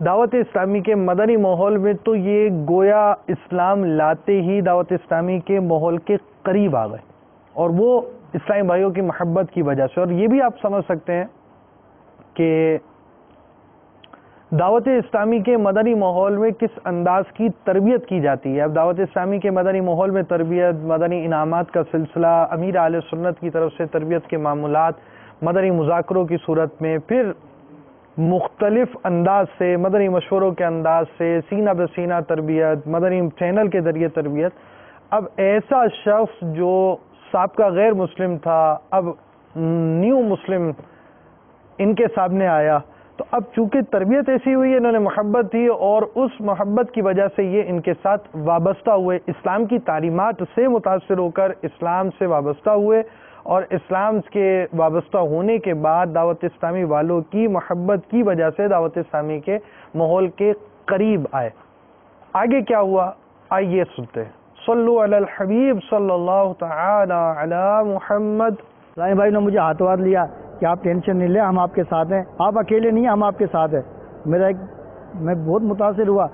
دعوت اسلامی کے مدنی ماحول میں تو یہ گویا اسلام لاتے ہی دعوت اسلامی کے ماحول کے قریب آ گئے، اور وہ اسلامی بھائیوں کی محبت کی وجہ سے۔ اور یہ بھی آپ سمجھ سکتے ہیں کہ دعوت اسلامی کے مدنی ماحول میں کس انداز کی تربیت کی جاتی ہے۔ اب دعوت اسلامی کے مدنی ماحول میں تربیت، مدنی انعامات کا سلسلہ، امیر اہل سنت کی طرف سے تربیت کے معمولات، مدنی مذاکروں کی صورت میں، پھر مختلف انداز سے مدنی مشوروں کے انداز سے سینہ بہ سینہ تربیت، مدنی چینل کے ذریعے تربیت۔ اب ایسا شخص جو سابقہ غیر مسلم تھا اب نیو مسلم ان کے سامنے آیا، تو اب چونکہ تربیت ایسی ہوئی ہے، انہوں نے محبت دی اور اس محبت کی وجہ سے یہ ان کے ساتھ وابستہ ہوئے، اسلام کی تعلیمات سے متاثر ہو کر اسلام سے وابستہ ہوئے، اور اسلام کے وابستہ ہونے کے بعد دعوت اسلامی والوں کی محبت کی وجہ سے دعوت اسلامی کے ماحول کے قریب آئے۔ آگے کیا ہوا آئیے سنتے ہیں۔ صلو علی الحبیب صلی اللہ تعالی علی محمد۔ رائے بھائی نے مجھے ہاتھوں ہاتھ لیا کہ آپ ٹینشن نہیں لیں، ہم آپ کے ساتھ ہیں، آپ اکیلے نہیں ہیں، ہم آپ کے ساتھ ہیں۔ میں بہت متاثر ہوا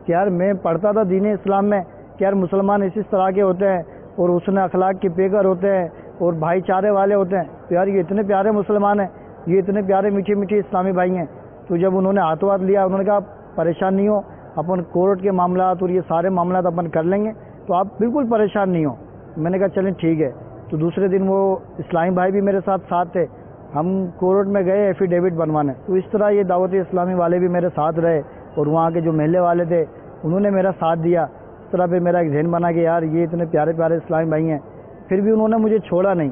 کہ یار میں پڑھتا تھا دین اسلام میں کہ یار مسلمان اس طرح کے ہوتے ہیں اور حسن اخلاق کے پیکر ہوتے ہیں اور بھائی چارے والے ہوتے ہیں، تو یار یہ اتنے پیارے مسلمان ہیں، یہ اتنے پیارے میٹھے میٹھے اسلامی بھائی ہیں۔ تو جب انہوں نے ہاتھوں ہاتھ لیا، انہوں نے کہا پریشان نہیں ہو، اپن کورٹ کے معاملات اور یہ سارے معاملات اپن کر لیں گے، تو آپ بالکل پریشان نہیں ہو۔ میں نے کہا چلیں ٹھیک ہے۔ تو دوسرے دن وہ اسلامی بھائی بھی میرے ساتھ تھے، ہم کورٹ میں گئے ایفیڈیوٹ بنوانے۔ تو اس طرح یہ دعوت اسلامی والے بھی میرے ساتھ رہے اور وہاں کے جو محلے والے تھے انہوں نے میرا ساتھ دیا۔ اس طرح پہ میرا ایک ذہن بنا کہ یار یہ اتنے پیارے پیارے اسلامی بھائی ہیں۔ پھر بھی انہوں نے مجھے چھوڑا نہیں،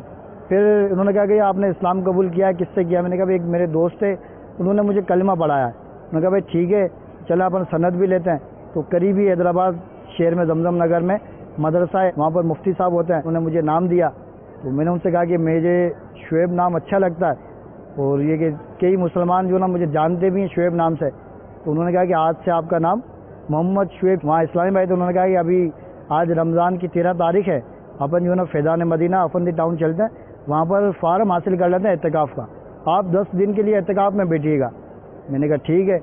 پھر انہوں نے کہا کہ آپ نے اسلام قبول کیا ہے، کس سے کیا؟ میں نے کہا ایک میرے دوست تھے، انہوں نے مجھے کلمہ پڑھایا ہے۔ انہوں نے کہا بھائی ٹھیک ہے چلیں اپن سند بھی لیتے ہیں۔ تو قریبی حیدرآباد شہر میں زمزم نگر میں مدرسہ ہے، وہاں پر مفتی صاحب ہوتے ہیں، انہوں نے مجھے نام دیا۔ تو میں نے ان سے کہا کہ مجھے شعیب نام اچھا لگتا ہے اور یہ کہ کئی مسلمان جو نا مجھے جانتے بھی ہیں شعیب نام سے، تو انہوں نے کہا کہ آج سے آپ کا نام محمد شعیب۔ وہاں اسلامی بھائی تو انہوں نے کہا کہ ابھی آج رمضان کی 13 تاریخ ہے، اپن جو ہے نا فیضان مدینہ افندی ٹاؤن چلتے ہیں، وہاں پر فارم حاصل کر لیتے ہیں اعتکاف کا، آپ 10 دن کے لیے اعتکاف میں بیٹھیے گا۔ میں نے کہا ٹھیک ہے۔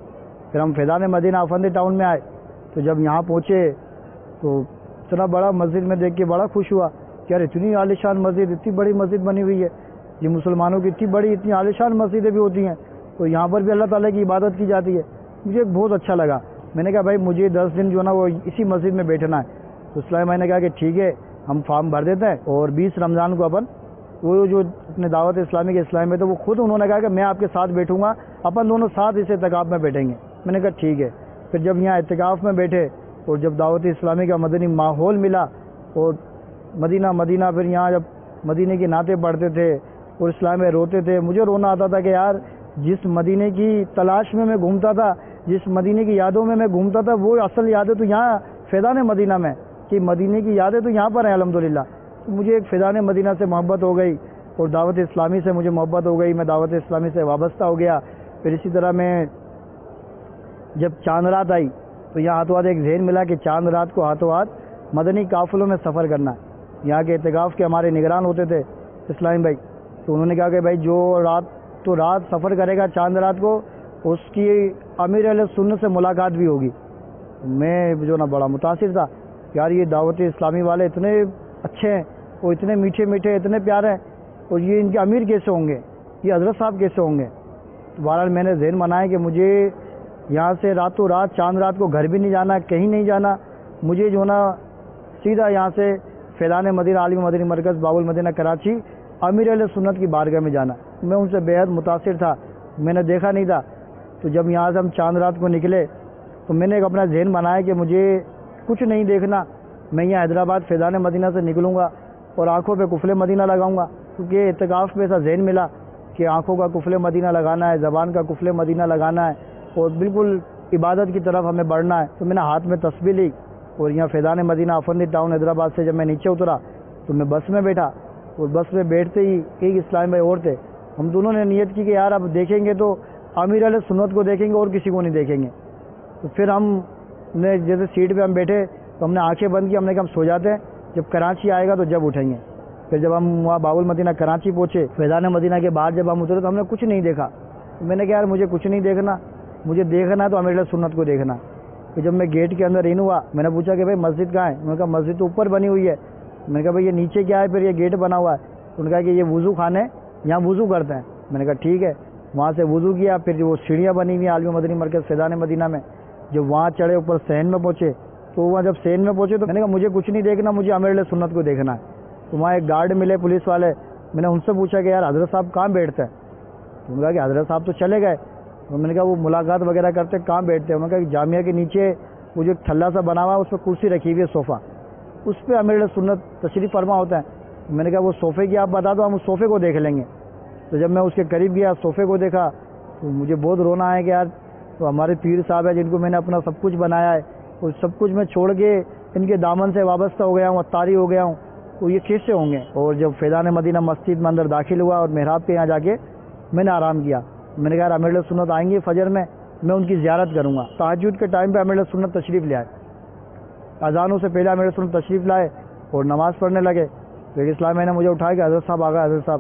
پھر ہم فیضان مدینہ افندی ٹاؤن میں آئے، تو جب یہاں پہنچے تو اتنا بڑا مسجد میں دیکھ کے بڑا خوش ہوا کہ یار اتنی عالیشان مسجد، اتنی بڑی مسجد بنی ہوئی ہے، یہ مسلمانوں کی اتنی بڑی اتنی عالیشان مسجدیں بھی ہوتی ہیں، تو یہاں پر بھی اللہ تعالیٰ کی عبادت کی جاتی ہے۔ مجھے بہت اچھا لگا۔ میں نے کہا بھائی مجھے 10 دن جو ہے نا وہ اسی مسجد میں بیٹھنا ہے۔ تو اسلام میں نے کہا کہ ٹھیک ہے ہم فارم بھر دیتے ہیں، اور 20 رمضان کو اپن وہ جو اپنے دعوت اسلامی کے اسلام میں تھے وہ خود انہوں نے کہا کہ میں آپ کے ساتھ بیٹھوں گا، اپن دونوں ساتھ اس اعتکاف میں بیٹھیں گے۔ میں نے کہا ٹھیک ہے۔ پھر جب یہاں اعتکاف میں بیٹھے اور جب دعوت اسلامی کا مدنی ماحول ملا اور مدینہ پھر یہاں جب مدینے کی نعتیں پڑھتے تھے اور اسلام میں روتے تھے، مجھے رونا آتا تھا کہ یار جس مدینے کی تلاش میں گھومتا تھا، جس مدینے کی یادوں میں گھومتا تھا، وہ اصل یادیں تو یہاں فیضان مدینہ میں، کہ مدینے کی یادیں تو یہاں پر ہیں الحمدللہ۔ تو مجھے ایک فیضان مدینہ سے محبت ہو گئی اور دعوت اسلامی سے مجھے محبت ہو گئی، میں دعوت اسلامی سے وابستہ ہو گیا۔ پھر اسی طرح میں جب چاند رات آئی تو یہاں ہاتھوں ہاتھ ایک ذہن ملا کہ چاند رات کو ہاتھوں ہاتھ مدنی قافلوں میں سفر کرنا ہے۔ یہاں کے اعتکاف کے ہمارے نگران ہوتے تھے اسلامی بھائی، تو انہوں نے کہا کہ بھائی جو رات سفر کرے گا چاند رات کو، اس کی امیر اہل سنت سے ملاقات بھی ہوگی۔ میں جو نا بڑا متاثر تھا، یار یہ دعوت اسلامی والے اتنے اچھے ہیں اور اتنے میٹھے میٹھے اتنے پیارے ہیں، اور یہ ان کے امیر کیسے ہوں گے، یہ حضرت صاحب کیسے ہوں گے۔ تو بہرحال میں نے ذہن بنایا کہ مجھے یہاں سے راتوں رات چاند رات کو گھر بھی نہیں جانا، کہیں نہیں جانا، مجھے جو نا سیدھا یہاں سے فیضان مدینہ عالم مدنی مرکز باب المدینہ کراچی امیر علیہ سنت کی بارگاہ میں جانا۔ میں ان سے بے حد متاثر تھا، میں نے دیکھا نہیں تھا۔ تو جب یہاں سے ہم چاند رات کو نکلے تو میں نے ایک اپنا ذہن بنایا کہ مجھے کچھ نہیں دیکھنا، میں یہاں حیدرآباد فیضان مدینہ سے نکلوں گا اور آنکھوں پہ کفل مدینہ لگاؤں گا، کیونکہ اعتکاف میں ایسا ذہن ملا کہ آنکھوں کا کفل مدینہ لگانا ہے، زبان کا کفل مدینہ لگانا ہے اور بالکل عبادت کی طرف ہمیں بڑھنا ہے۔ تو میں نے ہاتھ میں تسبیح لی اور یہاں فیضان مدینہ افندی ٹاؤن حیدرآباد سے جب میں نیچے اترا تو میں بس میں بیٹھا، اور بس میں بیٹھتے ہی ایک اسلام بھائی اور تھے، ہم دونوں نے نیت کی کہ یار اب دیکھیں گے تو امیر علیہ سنت کو دیکھیں گے اور کسی کو نہیں دیکھیں گے۔ تو پھر ہم نے جیسے سیٹ پہ ہم بیٹھے تو ہم نے آنکھیں بند کی، ہم نے کہا ہم سو جاتے ہیں، جب کراچی آئے گا تو جب اٹھیں گے۔ پھر جب ہم وہاں باب المدینہ کراچی پہنچے، فیضان مدینہ کے بعد جب ہم اترے تو ہم نے کچھ نہیں دیکھا۔ تو میں نے کہا یار مجھے کچھ نہیں دیکھنا، مجھے دیکھنا تو امیر سنت کو دیکھنا. کہ جب میں گیٹ کے اندر ان ہوا, میں نے پوچھا کہ بھائی مسجد کہاں ہے؟ انہوں نے کہا مسجد تو اوپر بنی ہوئی ہے. میں نے کہا بھائی یہ نیچے کیا ہے؟ پھر یہ گیٹ بنا ہوا ہے. انہوں نے کہا کہ یہ وضو خانے, یہاں وضو کرتے ہیں. میں نے کہا ٹھیک ہے. وہاں سے وضو کیا, پھر وہ سیڑھیاں بنی ہوئی ہیں عالمی مدنی مرکز فیضان مدینہ میں. جب وہاں چڑھے اوپر صحن میں پہنچے, تو وہاں جب صحن میں پہنچے تو میں نے کہا مجھے کچھ نہیں دیکھنا, مجھے امیر سنت کو دیکھنا ہے. تو وہاں ایک گارڈ ملے پولیس والے, میں نے ان سے پوچھا کہ یار حضرت صاحب کہاں بیٹھتے ہیں؟ انہوں نے کہا کہ حضرت صاحب تو چلے گئے. تو میں نے کہا وہ ملاقات وغیرہ کرتے کہاں بیٹھتے ہیں؟ انہوں نے کہا کہ جامعہ کے نیچے وہ جو ایک تھلا سا بنا ہوا ہے اس پہ کرسی رکھی ہوئی ہے صوفہ, اس پہ امیر سنت تشریف فرما ہوتا ہے. میں نے کہا وہ صوفے کی آپ بتا دو, ہم اس صوفے کو دیکھ لیں گے. تو جب میں اس کے قریب گیا, صوفے کو دیکھا, تو مجھے بہت رونا آیا کہ یار تو ہمارے پیر صاحب ہے جن کو میں نے اپنا سب کچھ بنایا ہے, اور سب کچھ میں چھوڑ کے ان کے دامن سے وابستہ ہو گیا ہوں, اتاری ہو گیا ہوں, تو یہ کیسے ہوں گے؟ اور جب فیضان مدینہ مسجد میں اندر داخل ہوا اور محراب کے یہاں جا کے میں نے آرام کیا. میں نے کہا یار امیر سنت آئیں گے فجر میں ان کی زیارت کروں گا. تہجد کے ٹائم پہ امیر سنت تشریف لے آئے, اذانوں سے پہلے امیر سنت تشریف لائے اور نماز پڑھنے لگے. پھر اسلام میں نے مجھے اٹھایا کہ حضرت صاحب آ گئے. حضرت صاحب,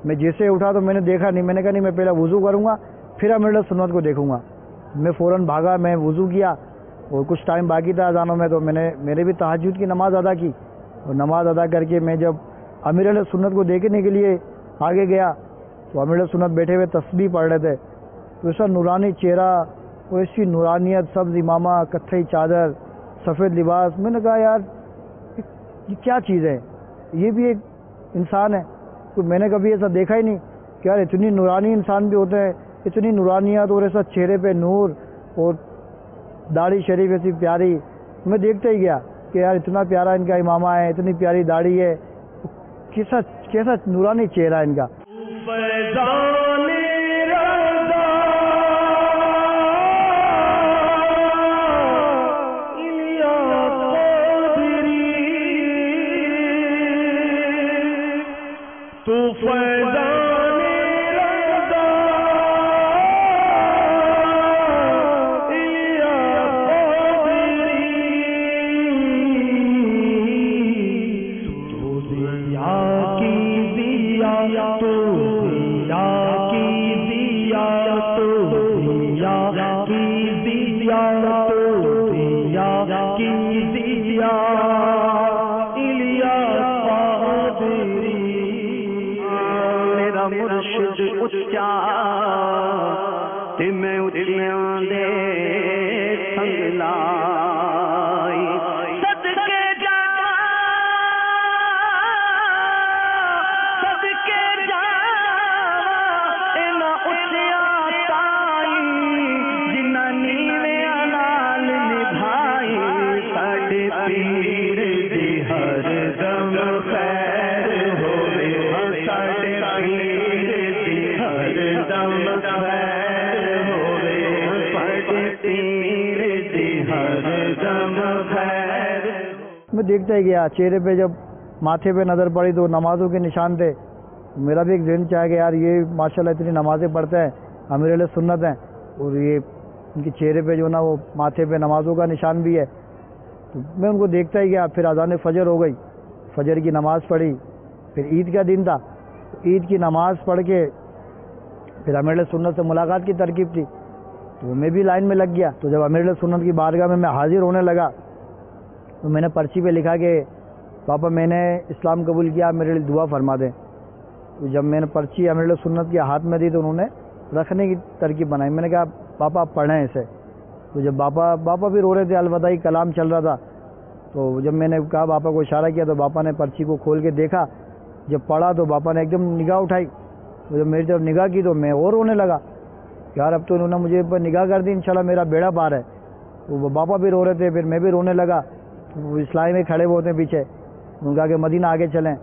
میں جیسے اٹھا تو میں نے دیکھا نہیں. میں نے کہا نہیں, میں پہلے وضو کروں گا پھر امیر سنت کو دیکھوں گا. میں فوراً بھاگا, میں وضو کیا, اور کچھ ٹائم باقی تھا اذانوں میں, تو میرے بھی تہجد کی نماز ادا کی. اور نماز ادا کر کے میں جب امیر سنت کو دیکھنے کے لیے آگے گیا, تو امیر سنت بیٹھے ہوئے تسبیح پڑھ رہے تھے. تو ایسا نورانی چہرہ, وہ ایسی نورانیت, سبز امامہ, کتھئی چادر, سفید لباس. میں نے کہا یار یہ کیا چیز ہے, یہ بھی ایک انسان ہے. تو میں نے کبھی ایسا دیکھا ہی نہیں کہ یار اتنی نورانی انسان بھی ہوتے ہیں, اتنی نورانیت, اور ایسا چہرے پہ نور, اور داڑھی شریف ایسی پیاری. میں دیکھتا ہی گیا کہ یار اتنا پیارا ان کا امامہ ہے, اتنی پیاری داڑھی ہے, کیسا نورانی چہرہ ہے ان کا. میں دیکھتا ہی گیا, چہرے پہ جب ماتھے پہ نظر پڑی تو نمازوں کے نشان تھے. میرا بھی ایک ذہن چاہے کہ یار یہ ماشاءاللہ اتنی نمازیں پڑھتے ہیں, امیر علیہ سنت ہیں, اور یہ ان کے چہرے پہ جو نا وہ ماتھے پہ نمازوں کا نشان بھی ہے. تو میں ان کو دیکھتا ہی گیا. پھر اذان فجر ہو گئی, فجر کی نماز پڑھی. پھر عید کا دن تھا, عید کی نماز پڑھ کے پھر امیر علیہ سنت سے ملاقات کی ترکیب تھی, تو میں بھی لائن میں لگ گیا. تو جب امیر علیہ سنت کی بارگاہ میں حاضر ہونے لگا, تو میں نے پرچی پہ لکھا کہ پاپا میں نے اسلام قبول کیا, میرے لیے دعا فرما دیں. تو جب میں نے پرچی امیر علیہ سنت کے ہاتھ میں دی تو انہوں نے رکھنے کی ترکیب بنائی. میں نے کہا پاپا آپ پڑھیں اسے. تو جب پاپا بھی رو رہے تھے, الوداعی کلام چل رہا تھا. تو جب میں نے کہا پاپا کو اشارہ کیا, تو پاپا نے پرچی کو کھول کے دیکھا. جب پڑھا تو پاپا نے ایک دم نگاہ اٹھائی. تو جب میری طرف نگاہ کی تو میں اور رونے لگا, یار اب تو انہوں نے مجھے پر نگاہ کر دی, انشاءاللہ میرا بیڑا پار ہے. تو وہ پاپا بھی رو رہے تھے, پھر میں بھی رونے لگا. وہ اسلامی میں کھڑے ہوتے ہیں پیچھے, انہوں نے کہا کہ مدینہ آگے چلیں.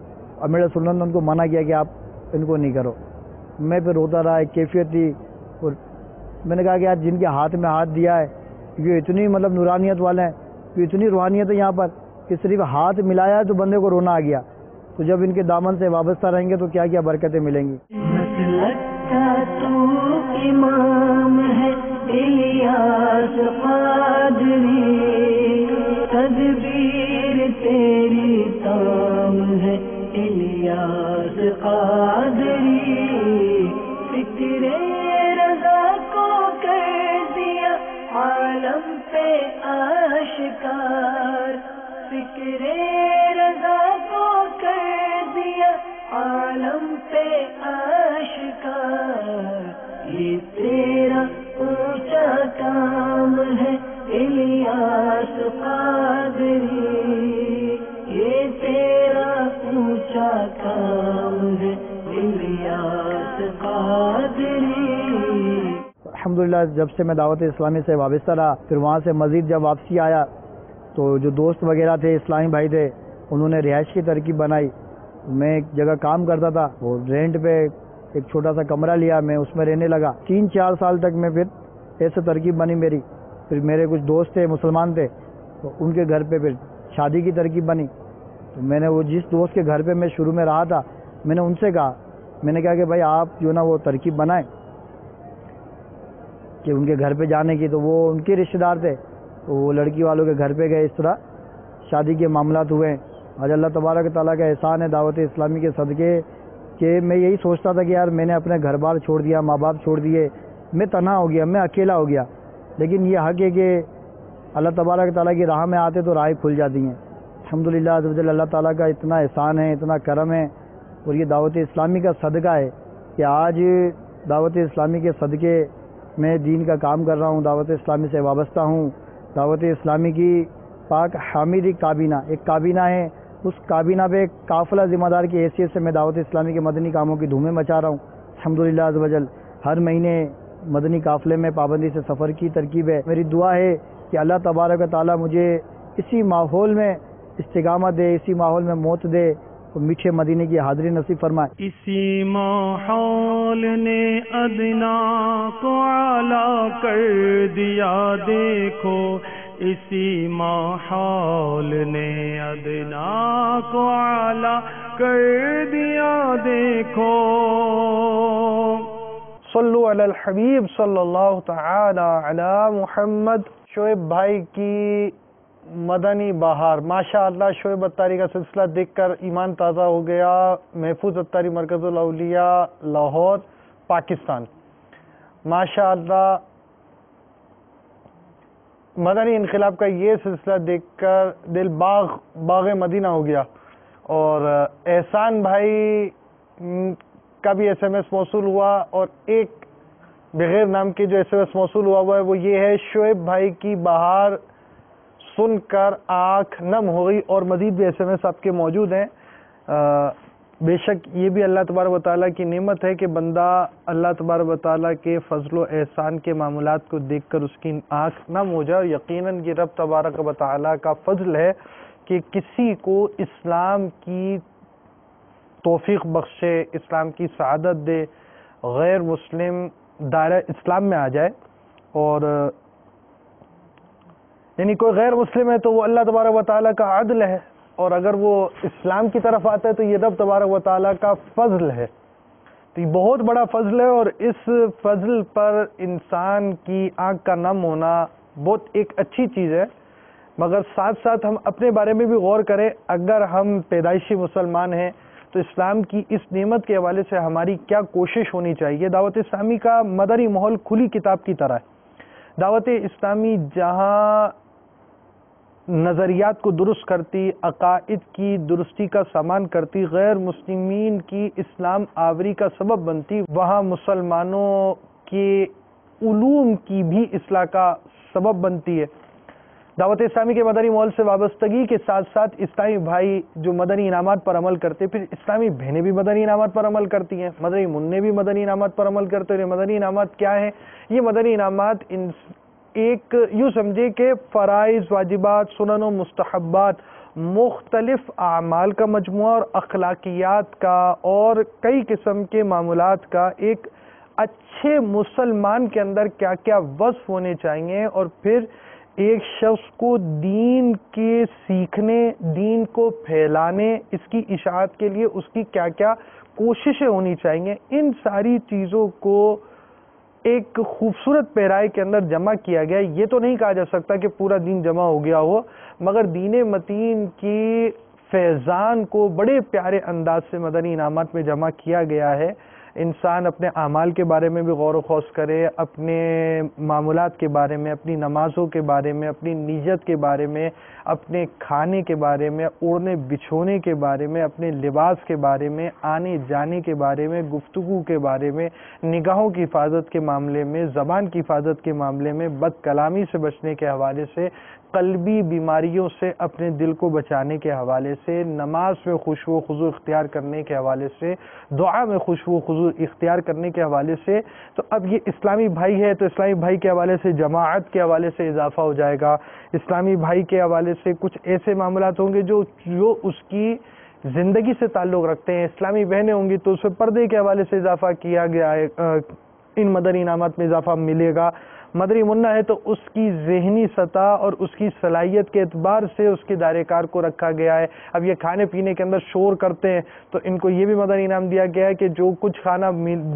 امیر سنت نے ان کو منع کیا کہ آپ ان کو نہیں کرو. میں پھر روتا رہا, ایک کیفیت تھی. اور میں نے کہا کہ یار جن کے ہاتھ میں ہاتھ دیا ہے, یہ اتنی مطلب نورانیت والے ہیں, یہ اتنی روحانیت ہے یہاں پر کہ صرف ہاتھ ملایا ہے تو بندے کو رونا آ گیا. تو جب ان کے دامن سے وابستہ رہیں گے تو کیا کیا برکتیں ملیں گی. امام ہے الیاس قادری, تدبیر تیری تام ہے الیاس قادری, فکر رضا کو کر دی آشکار، یہ تیرا اونچا کام ہے الیاس قادری، یہ تیرا اونچا کام ہے الیاس قادری۔ الحمدللہ جب سے میں دعوت اسلامی سے وابستہ رہا، پھر وہاں سے مزید جب واپسی آیا تو جو دوست وغیرہ تھے، اسلامی بھائی تھے، انہوں نے رہائش کی ترکیب بنائی۔ میں ایک جگہ کام کرتا تھا، وہ رینٹ پہ ایک چھوٹا سا کمرہ لیا، میں اس میں رہنے لگا۔ 3-4 سال تک میں پھر ایسے ترکیب بنی میری۔ پھر میرے کچھ دوست تھے، مسلمان تھے، تو ان کے گھر پہ پھر شادی کی ترکیب بنی۔ تو میں نے وہ جس دوست کے گھر پہ میں شروع میں رہا تھا، میں نے ان سے کہا، میں نے کہا کہ بھائی آپ جو نا وہ ترکیب بنائیں کہ ان کے گھر پہ جانے کی۔ تو وہ ان کے رشتہ دار تھے، تو وہ لڑکی والوں کے گھر پہ گئے، اس طرح شادی کے معاملات ہوئے۔ آج اللہ تبارک تعالیٰ کا احسان ہے دعوت اسلامی کے صدقے کہ میں یہی سوچتا تھا کہ یار میں نے اپنے گھر بار چھوڑ دیا، ماں باپ چھوڑ دیے، میں تنہا ہو گیا، میں اکیلا ہو گیا۔ لیکن یہ حق ہے کہ اللہ تبارک تعالیٰ کی راہ میں آتے تو راہیں کھل جاتی ہیں۔ الحمدللہ عزوجل اللہ تعالیٰ کا اتنا احسان ہے، اتنا کرم ہے، اور یہ دعوت اسلامی کا صدقہ ہے کہ آج دعوت اسلامی کے صدقے میں دین کا کام کر رہا ہوں، دعوت اسلامی سے وابستہ ہوں۔ دعوت اسلامی کی پاک حامد ایک کابینہ ہے، اس کابینہ پہ ایک قافلہ ذمہ دار کی حیثیت سے میں دعوت اسلامی کے مدنی کاموں کی دھومیں مچا رہا ہوں۔ الحمدللہ عزوجل ہر مہینے مدنی قافلے میں پابندی سے سفر کی ترکیب ہے۔ میری دعا ہے کہ اللہ تبارک و تعالیٰ مجھے اسی ماحول میں استقامت دے، اسی ماحول میں موت دے، اور میٹھے مدینے کی حاضری نصیب فرمائے۔ اسی ماحول نے ادنا کو اعلیٰ کر دیا دیکھو، اسی ماحول نے ادنا کو اعلیٰ کر دیا دیکھو۔ صلو علی الحبیب صلی اللہ تعالی علی محمد۔ شعیب بھائی کی مدنی بہار، ماشاء اللہ شعیب اتاری کا سلسلہ دیکھ کر ایمان تازہ ہو گیا۔ محفوظ اتاری مرکز الاولیاء لاہور پاکستان، ماشاء اللہ مدنی انقلاب کا یہ سلسلہ دیکھ کر دل باغ مدینہ ہو گیا۔ اور احسان بھائی کا بھی ایس ایم ایس موصول ہوا، اور ایک بغیر نام کے جو ایس ایم ایس موصول ہوا ہے وہ یہ ہے، شعیب بھائی کی بہار سن کر آنکھ نم ہو گئی۔ اور مزید بھی ایس ایم ایس آپ کے موجود ہیں۔ بے شک یہ بھی اللہ تبارک و تعالیٰ کی نعمت ہے کہ بندہ اللہ تبارک و تعالیٰ کے فضل و احسان کے معاملات کو دیکھ کر اس کی آنکھ نم ہو جائے۔ اور یقیناً یہ رب تبارک و تعالیٰ کا فضل ہے کہ کسی کو اسلام کی توفیق بخشے، اسلام کی سعادت دے، غیر مسلم دائرہ اسلام میں آ جائے۔ اور یعنی کوئی غیر مسلم ہے تو وہ اللہ تبارک و تعالیٰ کا عدل ہے، اور اگر وہ اسلام کی طرف آتا ہے تو یہ رب تبارک و تعالیٰ کا فضل ہے۔ تو یہ بہت بڑا فضل ہے، اور اس فضل پر انسان کی آنکھ کا نم ہونا بہت ایک اچھی چیز ہے۔ مگر ساتھ ساتھ ہم اپنے بارے میں بھی غور کریں، اگر ہم پیدائشی مسلمان ہیں تو اسلام کی اس نعمت کے حوالے سے ہماری کیا کوشش ہونی چاہیے۔ دعوت اسلامی کا مدنی ماحول کھلی کتاب کی طرح ہے۔ دعوت اسلامی جہاں نظریات کو درست کرتی، عقائد کی درستی کا سامان کرتی، غیر مسلمین کی اسلام آوری کا سبب بنتی، وہاں مسلمانوں کے علوم کی بھی اصلاح کا سبب بنتی ہے۔ دعوت اسلامی کے مدنی ماحول سے وابستگی کے ساتھ ساتھ اسلامی بھائی جو مدنی انعامات پر عمل کرتے، پھر اسلامی بہنیں بھی مدنی انعامات پر عمل کرتی ہیں، مدنی منع بھی مدنی انعامات پر عمل کرتے ہیں۔ مدنی انعامات کیا ہیں؟ یہ مدنی انعامات ایک یوں سمجھے کہ فرائض، واجبات، سنن و مستحبات، مختلف اعمال کا مجموعہ، اور اخلاقیات کا اور کئی قسم کے معاملات کا ایک اچھے مسلمان کے اندر کیا کیا وصف ہونے چاہیے، اور پھر ایک شخص کو دین کے سیکھنے، دین کو پھیلانے، اس کی اشاعت کے لیے اس کی کیا کیا کوششیں ہونی چاہیے، ان ساری چیزوں کو ایک خوبصورت پیرائے کے اندر جمع کیا گیا۔ یہ تو نہیں کہا جا سکتا کہ پورا دین جمع ہو گیا ہو، مگر دین متین کی فیضان کو بڑے پیارے انداز سے مدنی انعامات میں جمع کیا گیا ہے۔ انسان اپنے اعمال کے بارے میں بھی غور و خوض کرے، اپنے معمولات کے بارے میں، اپنی نمازوں کے بارے میں، اپنی نیت کے بارے میں، اپنے کھانے کے بارے میں، اوڑھنے بچھونے کے بارے میں، اپنے لباس کے بارے میں، آنے جانے کے بارے میں، گفتگو کے بارے میں، نگاہوں کی حفاظت کے معاملے میں، زبان کی حفاظت کے معاملے میں، بد کلامی سے بچنے کے حوالے سے، قلبی بیماریوں سے اپنے دل کو بچانے کے حوالے سے، نماز میں خشوع و خضوع اختیار کرنے کے حوالے سے، دعا میں خشوع و خضوع اختیار کرنے کے حوالے سے. تو اب یہ اسلامی بھائی ہے تو اسلامی بھائی کے حوالے سے جماعت کے حوالے سے اضافہ ہو جائے گا. اسلامی بھائی کے حوالے سے کچھ ایسے معاملات ہوں گے جو اس کی زندگی سے تعلق رکھتے ہیں. اسلامی بہنیں ہوں گی تو اس میں پردے کے حوالے سے اضافہ کیا گیا ہے، ان مدنی انعامات میں اضافہ ملے گا. مدنی منا ہے تو اس کی ذہنی سطح اور اس کی صلاحیت کے اعتبار سے اس کے دائرہ کار کو رکھا گیا ہے. اب یہ کھانے پینے کے اندر شور کرتے ہیں تو ان کو یہ بھی مدنی انعام دیا گیا ہے کہ جو کچھ کھانا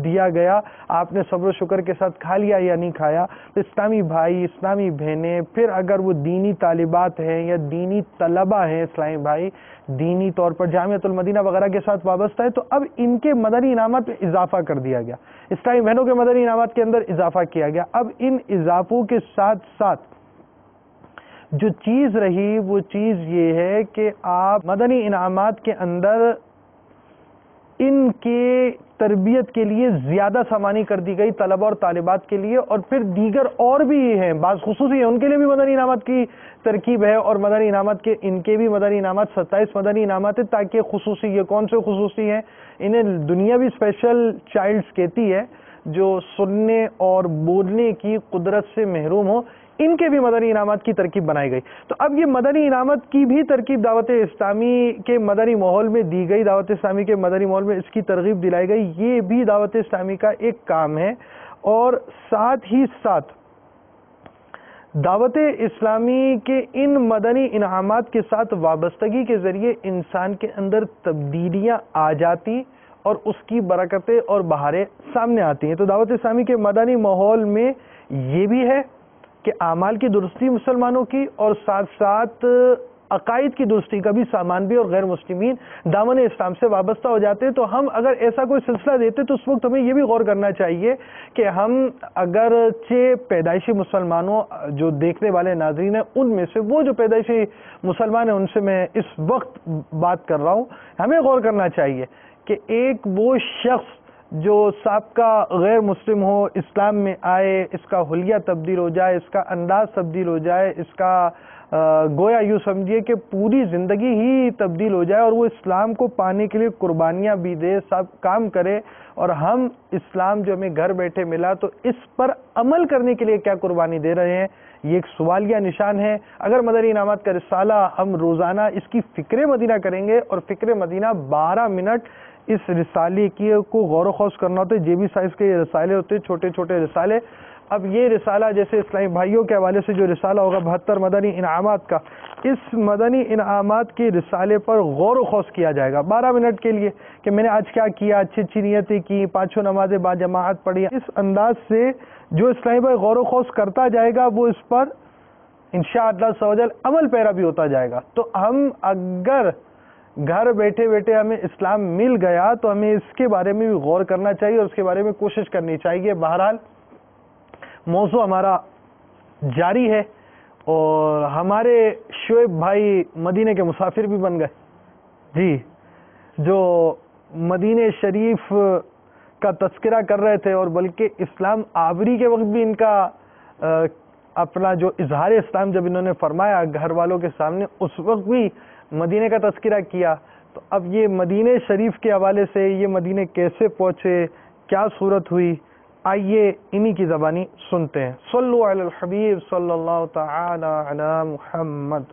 دیا گیا آپ نے صبر و شکر کے ساتھ کھا لیا یا نہیں کھایا. تو اسلامی بھائی، اسلامی بہنیں، پھر اگر وہ دینی طالبات ہیں یا دینی طلبہ ہیں، اسلامی بھائی دینی طور پر جامعۃ المدینہ وغیرہ کے ساتھ وابستہ ہے تو اب ان کے مدنی انعامات میں اضافہ کر دیا گیا. اسلامی بہنوں کے مدنی انعامات کے اندر اضافہ کیا گیا. اب ان اضافوں کے ساتھ ساتھ جو چیز رہی وہ چیز یہ ہے کہ آپ مدنی انعامات کے اندر ان کے تربیت کے لیے زیادہ سامانی کر دی گئی طلبہ اور طالبات کے لیے، اور پھر دیگر اور بھی ہیں بعض خصوصی ہیں ان کے لیے بھی مدنی انعامات کی ترکیب ہے. اور مدنی انعامات کے ان کے بھی مدنی انعامات 27 مدنی انعامات ہیں. تاکہ خصوصی یہ کون سے خصوصی ہیں؟ انہیں دنیا بھی اسپیشل چائلڈز کہتی ہے جو سننے اور بولنے کی قدرت سے محروم ہو، ان کے بھی مدنی انعامات کی ترکیب بنائی گئی. تو اب یہ مدنی انعامات کی بھی ترکیب دعوت اسلامی کے مدنی ماحول میں دی گئی، دعوت اسلامی کے مدنی ماحول میں اس کی ترغیب دلائی گئی. یہ بھی دعوت اسلامی کا ایک کام ہے. اور ساتھ ہی ساتھ دعوت اسلامی کے ان مدنی انعامات کے ساتھ وابستگی کے ذریعے انسان کے اندر تبدیلیاں آ جاتی اور اس کی برکتیں اور بہاریں سامنے آتی ہیں. تو دعوت اسلامی کے مدنی ماحول میں یہ بھی ہے کہ اعمال کی درستی مسلمانوں کی اور ساتھ ساتھ عقائد کی درستی کا بھی سامان بھی، اور غیر مسلمین دامن اسلام سے وابستہ ہو جاتے ہیں. تو ہم اگر ایسا کوئی سلسلہ دیتے تو اس وقت ہمیں یہ بھی غور کرنا چاہیے کہ ہم اگرچہ پیدائشی مسلمانوں جو دیکھنے والے ناظرین ہیں ان میں سے وہ جو پیدائشی مسلمان ہیں ان سے میں اس وقت بات کر رہا ہوں، ہمیں غور کرنا چاہیے کہ ایک وہ شخص جو سابقہ غیر مسلم ہو، اسلام میں آئے، اس کا حلیہ تبدیل ہو جائے، اس کا انداز تبدیل ہو جائے، اس کا گویا یوں سمجھیے کہ پوری زندگی ہی تبدیل ہو جائے اور وہ اسلام کو پانے کے لیے قربانیاں بھی دے، سب کام کرے. اور ہم اسلام جو ہمیں گھر بیٹھے ملا تو اس پر عمل کرنے کے لیے کیا قربانی دے رہے ہیں، یہ ایک سوالیہ نشان ہے. اگر مدنی انعامات کا رسالہ ہم روزانہ اس کی فکر مدینہ کریں گے، اور فکر مدینہ 12 منٹ اس رسالے کی کو غور و خوض کرنا ہوتا ہے. جے بی سائز کے یہ رسالے ہوتے ہیں، چھوٹے چھوٹے رسالے. اب یہ رسالہ جیسے اسلامی بھائیوں کے حوالے سے جو رسالہ ہوگا 72 مدنی انعامات کا، اس مدنی انعامات کے رسالے پر غور و خوض کیا جائے گا 12 منٹ کے لیے کہ میں نے آج کیا کیا، اچھی اچھی نیتیں کی، 5 نمازیں با جماعت پڑھی. اس انداز سے جو اسلامی بھائی غور و خوض کرتا جائے گا وہ اس پر انشاءاللہ عز و جل عمل پیرا بھی ہوتا جائے گا. تو ہم اگر گھر بیٹھے بیٹھے ہمیں اسلام مل گیا تو ہمیں اس کے بارے میں بھی غور کرنا چاہیے اور اس کے بارے میں کوشش کرنی چاہیے. بہرحال موضوع ہمارا جاری ہے اور ہمارے شعیب بھائی مدینے کے مسافر بھی بن گئے جی، جو مدینہ شریف کا تذکرہ کر رہے تھے، اور بلکہ اسلام آوری کے وقت بھی ان کا اپنا جو اظہار اسلام جب انہوں نے فرمایا گھر والوں کے سامنے، اس وقت بھی مدینے کا تذکرہ کیا. تو اب یہ مدینہ شریف کے حوالے سے یہ مدینے کیسے پہنچے، کیا صورت ہوئی، آئیے انہی کی زبانی سنتے ہیں. صلو علی الحبیب صلی اللہ تعالی علی محمد.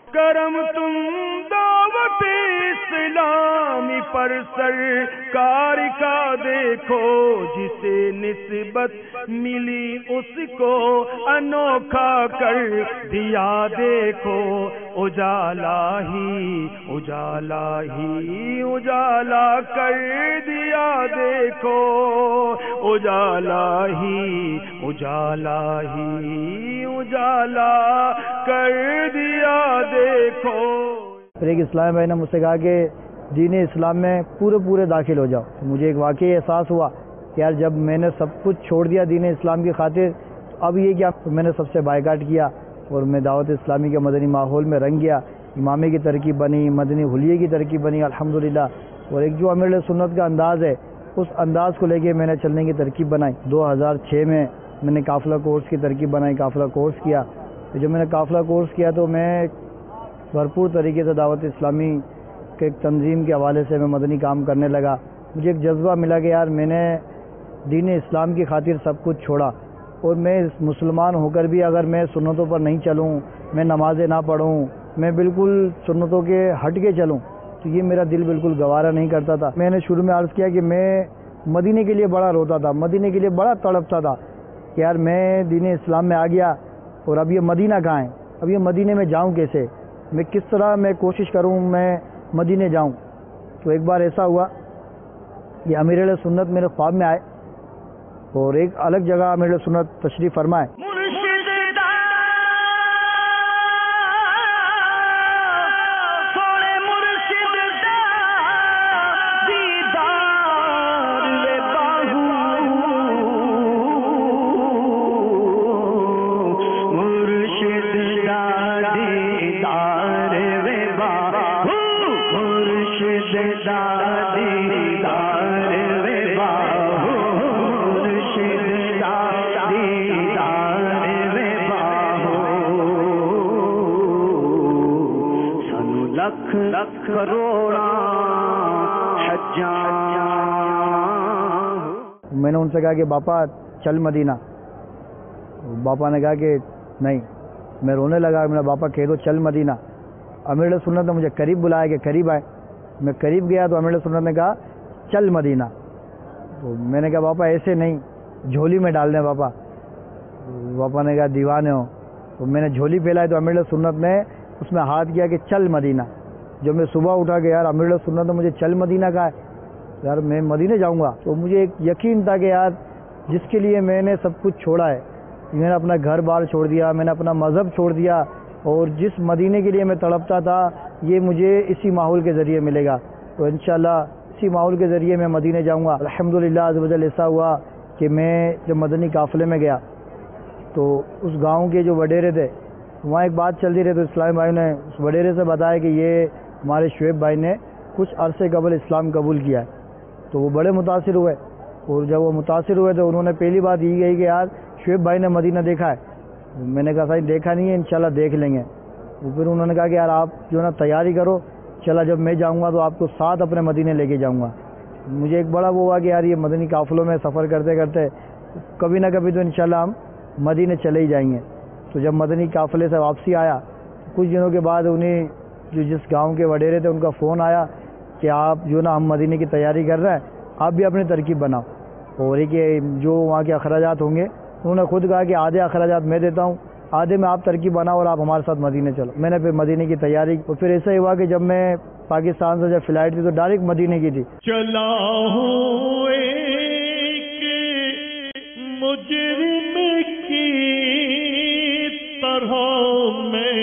کرم تم دعوت اسلامی پر سرکار کا دیکھو، جسے نسبت ملی اس کو انوکھا کر دیا دیکھو. اجالا ہی اجالا ہی اجالا کر دیا دیکھو، اجالا ہی اجالا ہی اجالا کر دیا دیکھو. پھر ایک اسلام بھائی نے مجھ سے کہا کہ دین اسلام میں پورے داخل ہو جاؤ. تو مجھے ایک واقعی احساس ہوا کہ یار جب میں نے سب کچھ چھوڑ دیا دین اسلام کی خاطر، اب یہ کیا، میں نے سب سے بائیکاٹ کیا اور میں دعوت اسلامی کے مدنی ماحول میں رنگ گیا. امامی کی ترکیب بنی، مدنی حلیے کی ترکیب بنی الحمدللہ. اور ایک جو امیر سنت کا انداز ہے اس انداز کو لے کے میں نے چلنے کی ترکیب بنائی. 2006 میں نے قافلہ کورس کی ترکیب بنائی، قافلہ کورس کیا. تو جب میں نے قافلہ کورس کیا تو میں بھرپور طریقے سے دعوت اسلامی کے ایک تنظیم کے حوالے سے میں مدنی کام کرنے لگا. مجھے ایک جذبہ ملا کہ یار میں نے دین اسلام کی خاطر سب کچھ چھوڑا، اور میں مسلمان ہو کر بھی اگر میں سنتوں پر نہیں چلوں، میں نمازیں نہ پڑھوں، میں بالکل سنتوں کے ہٹ کے چلوں، تو یہ میرا دل بالکل گوارا نہیں کرتا تھا. میں نے شروع میں عرض کیا کہ میں مدینے کے لیے بڑا روتا تھا، مدینے کے لیے بڑا تڑپتا تھا کہ یار میں دین اسلام میں آ گیا اور اب یہ مدینہ کہاں ہے، اب یہ مدینے میں جاؤں کیسے، میں کس طرح میں کوشش کروں میں مدینے جاؤں. تو ایک بار ایسا ہوا کہ امیر علیہ سنت میرے خواب میں آئے اور ایک الگ جگہ امیر علیہ سنت تشریف فرمائے. میں نے ان سے کہا کہ باپا چل مدینہ. باپا نے کہا کہ نہیں. میں رونے لگا. میرا باپا کہہ دو چل مدینہ. امیر علیہ سنت نے مجھے قریب بلایا کہ قریب آئے. میں قریب گیا تو امیر علیہ سنت نے کہا چل مدینہ. تو میں نے کہا باپا ایسے نہیں، جھولی میں ڈال دیں باپا. باپا نے کہا دیوانے ہو. تو میں نے جھولی پھیلائی تو امیر علیہ سنت نے اس میں ہاتھ کیا کہ چل مدینہ. جب میں صبح اٹھا کہ یار امیر علیہ سنت نے مجھے چل مدینہ کہا ہے، یار میں مدینے جاؤں گا. تو مجھے ایک یقین تھا کہ یار جس کے لیے میں نے سب کچھ چھوڑا ہے، میں نے اپنا گھر بار چھوڑ دیا، میں نے اپنا مذہب چھوڑ دیا، اور جس مدینے کے لیے میں تڑپتا تھا یہ مجھے اسی ماحول کے ذریعے ملے گا. تو انشاءاللہ اسی ماحول کے ذریعے میں مدینے جاؤں گا. الحمدللہ عز و جل ایسا ہوا کہ میں جب مدنی قافلے میں گیا تو اس گاؤں کے جو وڈیرے تھے وہاں ایک بات چل رہی رہی. تو اسلامی بھائی نے اس وڈیرے سے بتایا کہ یہ ہمارے شعیب بھائی نے کچھ عرصے قبل اسلام قبول کیا ہے. تو وہ بڑے متاثر ہوئے، اور جب وہ متاثر ہوئے تو انہوں نے پہلی بات یہ کہی کہ یار شعیب بھائی نے مدینہ دیکھا ہے. میں نے کہا صاحب دیکھا نہیں ہے، انشاءاللہ دیکھ لیں گے. تو پھر انہوں نے کہا کہ یار آپ جو ہے نا تیاری کرو، چلا جب میں جاؤں گا تو آپ کو ساتھ اپنے مدینے لے کے جاؤں گا. مجھے ایک بڑا وہ ہوا کہ یار یہ مدنی قافلوں میں سفر کرتے کرتے کبھی نہ کبھی تو انشاءاللہ ہم مدینے چلے ہی جائیں گے. تو جب مدنی قافلے سے واپسی آیا کچھ دنوں کے بعد انہیں جو جس گاؤں کے وڈیرے تھے ان کا فون آیا کہ آپ جو نا ہم مدینے کی تیاری کر رہے ہیں، آپ بھی اپنی ترکیب بناؤ. اور یہ کہ جو وہاں کے اخراجات ہوں گے انہوں نے خود کہا کہ آدھے اخراجات میں دیتا ہوں، آدھے میں آپ ترکیب بناؤ اور آپ ہمارے ساتھ مدینے چلو. میں نے پھر مدینے کی تیاری. اور پھر ایسا ہی ہوا کہ جب میں پاکستان سے جب فلائٹ تھی تو ڈائریکٹ مدینے کی تھی. چلا ہوں ایک مجرم کی طرح میں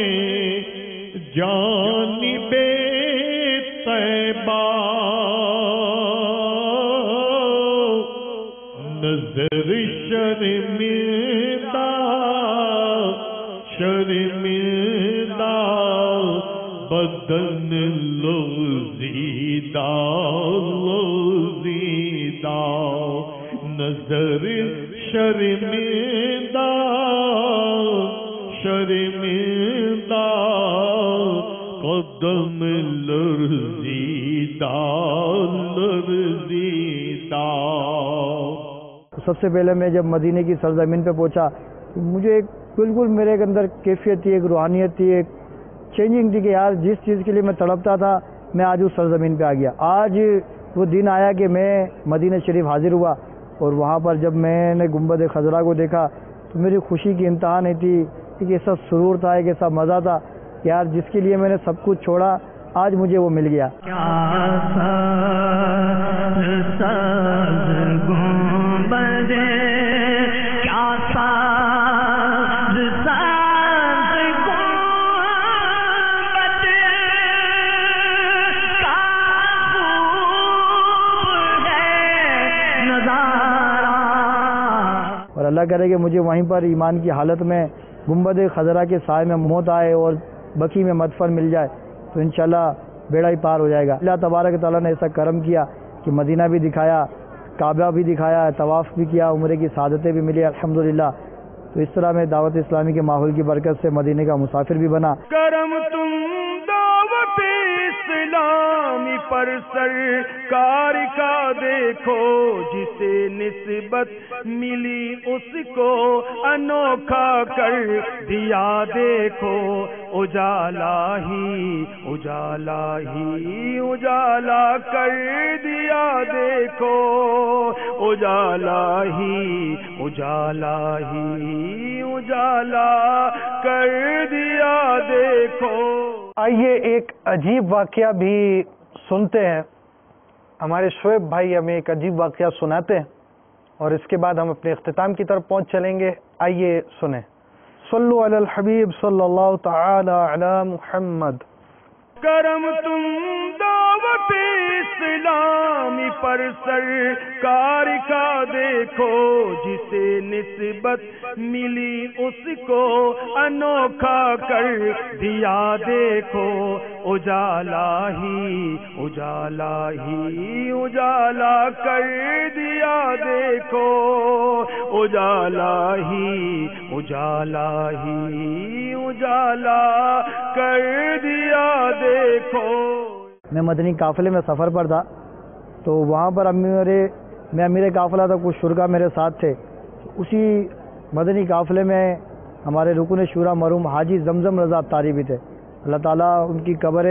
جانب طیبہ، نظر شرمندہ شرمندہ، بدن لرزیدہ لرزیدہ، نظر شرمندہ شرمندہ، قدم لرزیدہ لرزیدہ. سب سے پہلے میں جب مدینے کی سرزمین پہ پہنچا تو مجھے ایک بالکل میرے اندر کیفیت تھی، ایک روحانیت تھی، ایک چینجنگ تھی کہ یار جس چیز کے لیے میں تڑپتا تھا میں آج اس سرزمین پہ آ گیا. آج وہ دن آیا کہ میں مدینہ شریف حاضر ہوا، اور وہاں پر جب میں نے گنبد خضرا کو دیکھا تو میری خوشی کی انتہا نہیں تھی. ایک ایسا سرور تھا، ایک ایسا مزہ تھا کہ یار جس کے لیے میں نے سب کچھ چھوڑا آج مجھے وہ مل گیا. اللہ کرے کہ مجھے وہیں پر ایمان کی حالت میں گنبد خضرا کے سائے میں موت آئے اور بقی میں مدفن مل جائے تو انشاءاللہ بیڑا ہی پار ہو جائے گا۔ اللہ تبارک تعالیٰ نے ایسا کرم کیا کہ مدینہ بھی دکھایا، کعبہ بھی دکھایا، طواف بھی کیا، عمرے کی سعادتیں بھی ملی الحمدللہ۔ تو اس طرح میں دعوت اسلامی کے ماحول کی برکت سے مدینے کا مسافر بھی بنا۔ کرم تم دعوت اسلامی پر سرکار کا دیکھو، جسے نسبت ملی اس کو انوکھا کر دیا دیکھو، اجالا ہی اجالا ہی اجالا کر دیا دیکھو، اجالا ہی اجالا ہی اجالا کر دیا دیکھو۔ آئیے ایک عجیب واقعہ بھی سنتے ہیں۔ ہمارے شعیب بھائی ہمیں ایک عجیب واقعہ سناتے ہیں اور اس کے بعد ہم اپنے اختتام کی طرف پہنچ چلیں گے۔ آئیے سنیں۔ صلو علی الحبیب صلی اللہ تعالی علی محمد۔ کرم تم دعوت اسلامی پر سرکار کا دیکھو، جسے نسبت ملی اس کو انوکھا کر دیا دیکھو، اجالا ہی اجالا ہی اجالا کر دیا دیکھو، اجالا ہی اجالا ہی اجالا کر دیا دیکھو۔ میں مدنی قافلے میں سفر پر تھا تو وہاں پر میں امیر قافلہ تھا، کچھ شرکا میرے ساتھ تھے۔ اسی مدنی قافلے میں ہمارے رکن شورا مرحوم حاجی زمزم رضا اتاری بھی تھے۔ اللہ تعالیٰ ان کی قبر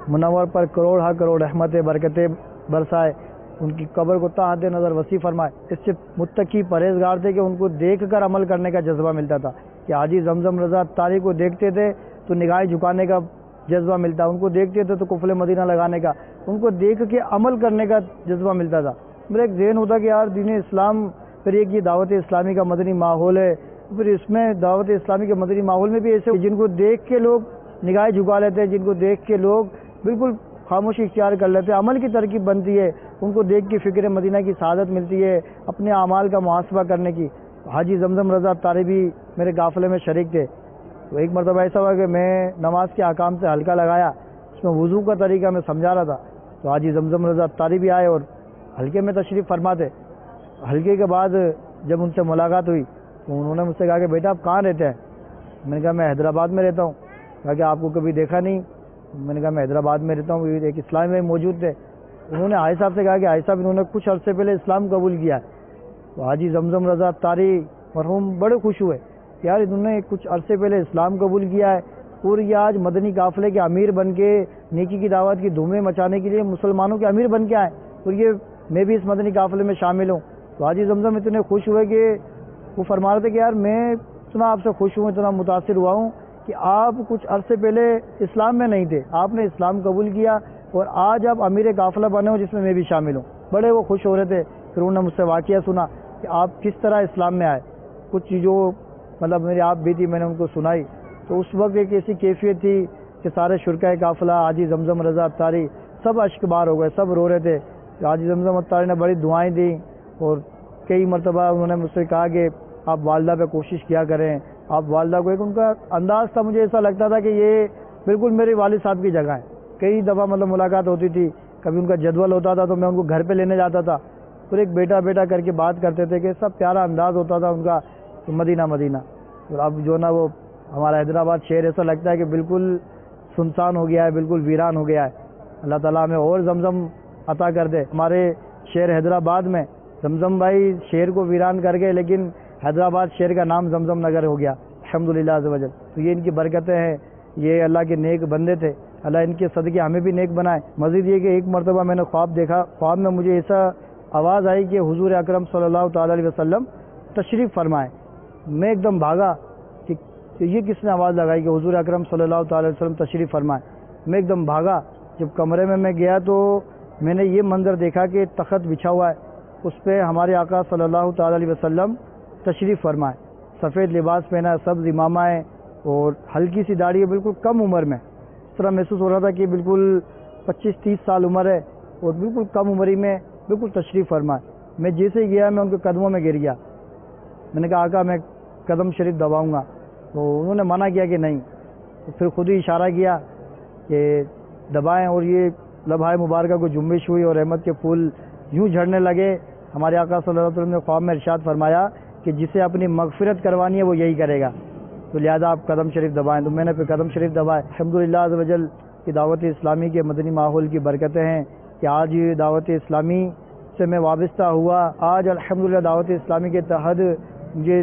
منور پر کروڑ ہا کروڑ رحمت برکتیں برسائے، ان کی قبر کو تا حد نظر وسیع فرمائے۔ اس سے متقی پرہیزگار تھے کہ ان کو دیکھ کر عمل کرنے کا جذبہ ملتا تھا کہ حاجی زمزم رضا اتاری کو دیکھتے تھے تو نگاہیں جھکانے کا جذبہ ملتا، ان کو دیکھتے تھے تو قفل مدینہ لگانے کا، ان کو دیکھ کے عمل کرنے کا جذبہ ملتا تھا۔ میرا ایک ذہن ہوتا کہ یار دین اسلام، پھر ایک یہ دعوت اسلامی کا مدنی ماحول ہے، پھر اس میں دعوت اسلامی کے مدنی ماحول میں بھی ایسے جن کو دیکھ کے لوگ نگاہیں جھکا لیتے ہیں، جن کو دیکھ کے لوگ بالکل خاموشی اختیار کر لیتے ہیں، عمل کی ترکیب بنتی ہے، ان کو دیکھ کے فکر مدینہ کی سعادت ملتی ہے، اپنے اعمال کا محاسبہ کرنے کی۔ حاجی زمزم رضا اتاری بھی میرے قافلے میں شریک تھے۔ تو ایک مرتبہ ایسا ہوا کہ میں نماز کے احکام سے حلقہ لگایا، اس میں وضو کا طریقہ میں سمجھا رہا تھا، تو حاجی زمزم رضا اتاری بھی آئے اور حلقے میں تشریف فرما تھے۔ حلقے کے بعد جب ان سے ملاقات ہوئی تو انہوں نے مجھ سے کہا کہ بیٹا آپ کہاں رہتے ہیں؟ میں نے کہا میں حیدرآباد میں رہتا ہوں۔ کہا کہ آپ کو کبھی دیکھا نہیں؟ میں نے کہا میں حیدرآباد میں رہتا ہوں۔ ایک اسلام میں موجود تھے، انہوں نے حاجی صاحب سے کہا کہ حاجی صاحب انہوں نے کچھ عرصے پہلے اسلام قبول کیا ہے۔ تو حاجی زمزم رضا اتاری مرحوم بڑے خوش ہوئے کہ یار انہوں نے کچھ عرصے پہلے اسلام قبول کیا ہے اور یہ آج مدنی قافلے کے امیر بن کے نیکی کی دعوت کی دھومیں مچانے کے لیے مسلمانوں کے امیر بن کے آئے اور یہ میں بھی اس مدنی قافلے میں شامل ہوں۔ تو حاجی زمزم اتنے خوش ہوئے کہ وہ فرما رہے تھے کہ یار میں اتنا آپ سے خوش ہوں، اتنا متاثر ہوا ہوں کہ آپ کچھ عرصے پہلے اسلام میں نہیں تھے، آپ نے اسلام قبول کیا اور آج آپ امیر قافلہ بنے ہو جس میں بھی شامل ہوں۔ بڑے وہ خوش ہو رہے تھے۔ پھر انہوں نے مجھ سے واقعہ سنا کہ آپ کس طرح اسلام میں آئے، کچھ چیزوں مطلب میری آپ بھی تھی، میں نے ان کو سنائی۔ تو اس وقت ایک ایسی کیفیت تھی کہ سارے شرکائے قافلہ حاجی زمزم رضا اتاری سب اشک بار ہو گئے، سب رو رہے تھے۔ حاجی زمزم اتاری نے بڑی دعائیں دیں اور کئی مرتبہ انہوں نے مجھ سے کہا کہ آپ والدہ پہ کوشش کیا کریں، آپ والدہ کو، ایک ان کا انداز تھا، مجھے ایسا لگتا تھا کہ یہ بالکل میرے والد صاحب کی جگہ ہے۔ کئی دفعہ مطلب ملاقات ہوتی تھی، کبھی ان کا جدول ہوتا تھا تو میں ان کو گھر پہ لینے جاتا تھا، پھر ایک بیٹا بیٹا کر کے بات کرتے تھے کہ سب پیارا انداز ہوتا تھا ان کا، مدینہ مدینہ۔ اور اب جو نا وہ ہمارا حیدرآباد شہر ایسا لگتا ہے کہ بالکل سنسان ہو گیا ہے، بالکل ویران ہو گیا ہے۔ اللہ تعالیٰ ہمیں اور زمزم عطا کر دے۔ ہمارے شہر حیدرآباد میں زمزم بھائی شہر کو ویران کر گئے، لیکن حیدرآباد شہر کا نام زمزم نگر ہو گیا الحمدللہ عز وجل۔ تو یہ ان کی برکتیں ہیں، یہ اللہ کے نیک بندے تھے، اللہ ان کے صدقے ہمیں بھی نیک بنائے۔ مزید یہ کہ ایک مرتبہ میں نے خواب دیکھا، خواب میں مجھے ایسا آواز آئی کہ حضور اکرم صلی اللہ تعالی علیہ وسلم تشریف فرمائے۔ میں ایک دم بھاگا کہ یہ کس نے آواز لگائی کہ حضور اکرم صلی اللہ تعالی علیہ وسلم تشریف فرمائے۔ میں ایک دم بھاگا، جب کمرے میں گیا تو میں نے یہ منظر دیکھا کہ تخت بچھا ہوا ہے، اس پہ ہمارے آقا صلی اللہ تعالی علیہ وسلم تشریف فرمائے، سفید لباس پہنا، سبز امامہ ہے اور ہلکی سی داڑھی ہے، بالکل کم عمر میں۔ اس طرح محسوس ہو رہا تھا کہ بالکل 25-30 سال عمر ہے اور بالکل کم عمری میں بالکل تشریف فرمائے۔ میں جیسے ہی گیا میں ان کے قدموں میں گر گیا میں نے کہا آقا میں قدم شریف دباؤں گا، تو انہوں نے منع کیا کہ نہیں، تو پھر خود ہی اشارہ کیا کہ دبائیں، اور یہ لمحہ مبارکہ کو جنبش ہوئی اور رحمت کے پھول یوں جھڑنے لگے۔ ہمارے آقا صلی اللہ علیہ وسلم نے خواب میں ارشاد فرمایا کہ جسے اپنی مغفرت کروانی ہے وہ یہی کرے گا، تو لہذا آپ قدم شریف دبائیں۔ تو میں نے پھر قدم شریف دبائے۔ الحمدللہ عز و جل کی دعوت اسلامی کے مدنی ماحول کی برکتیں ہیں کہ آج یہ دعوت اسلامی سے میں وابستہ ہوا۔ آج الحمدللہ دعوت اسلامی کے تحت مجھے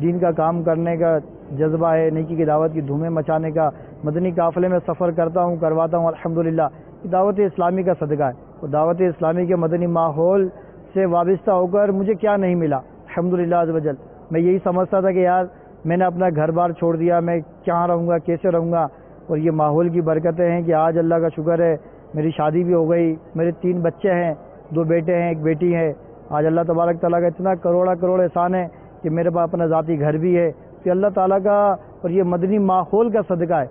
دین کا کام کرنے کا جذبہ ہے، نیکی کی دعوت کی دھومیں مچانے کا۔ مدنی قافلے میں سفر کرتا ہوں، کرواتا ہوں الحمدللہ۔ یہ دعوت اسلامی کا صدقہ ہے، اور دعوت اسلامی کے مدنی ماحول سے وابستہ ہو کر مجھے کیا نہیں ملا الحمدللہ عز و جل۔ میں یہی سمجھتا تھا کہ یار میں نے اپنا گھر بار چھوڑ دیا، میں کہاں رہوں گا، کیسے رہوں گا، اور یہ ماحول کی برکتیں ہیں کہ آج اللہ کا شکر ہے میری شادی بھی ہو گئی، میرے 3 بچے ہیں، 2 بیٹے ہیں، 1 بیٹی ہے۔ آج اللہ تبارک تعالیٰ کا اتنا کروڑ احسان ہے کہ میرے پاس اپنا ذاتی گھر بھی ہے، کہ اللہ تعالیٰ کا اور یہ مدنی ماحول کا صدقہ ہے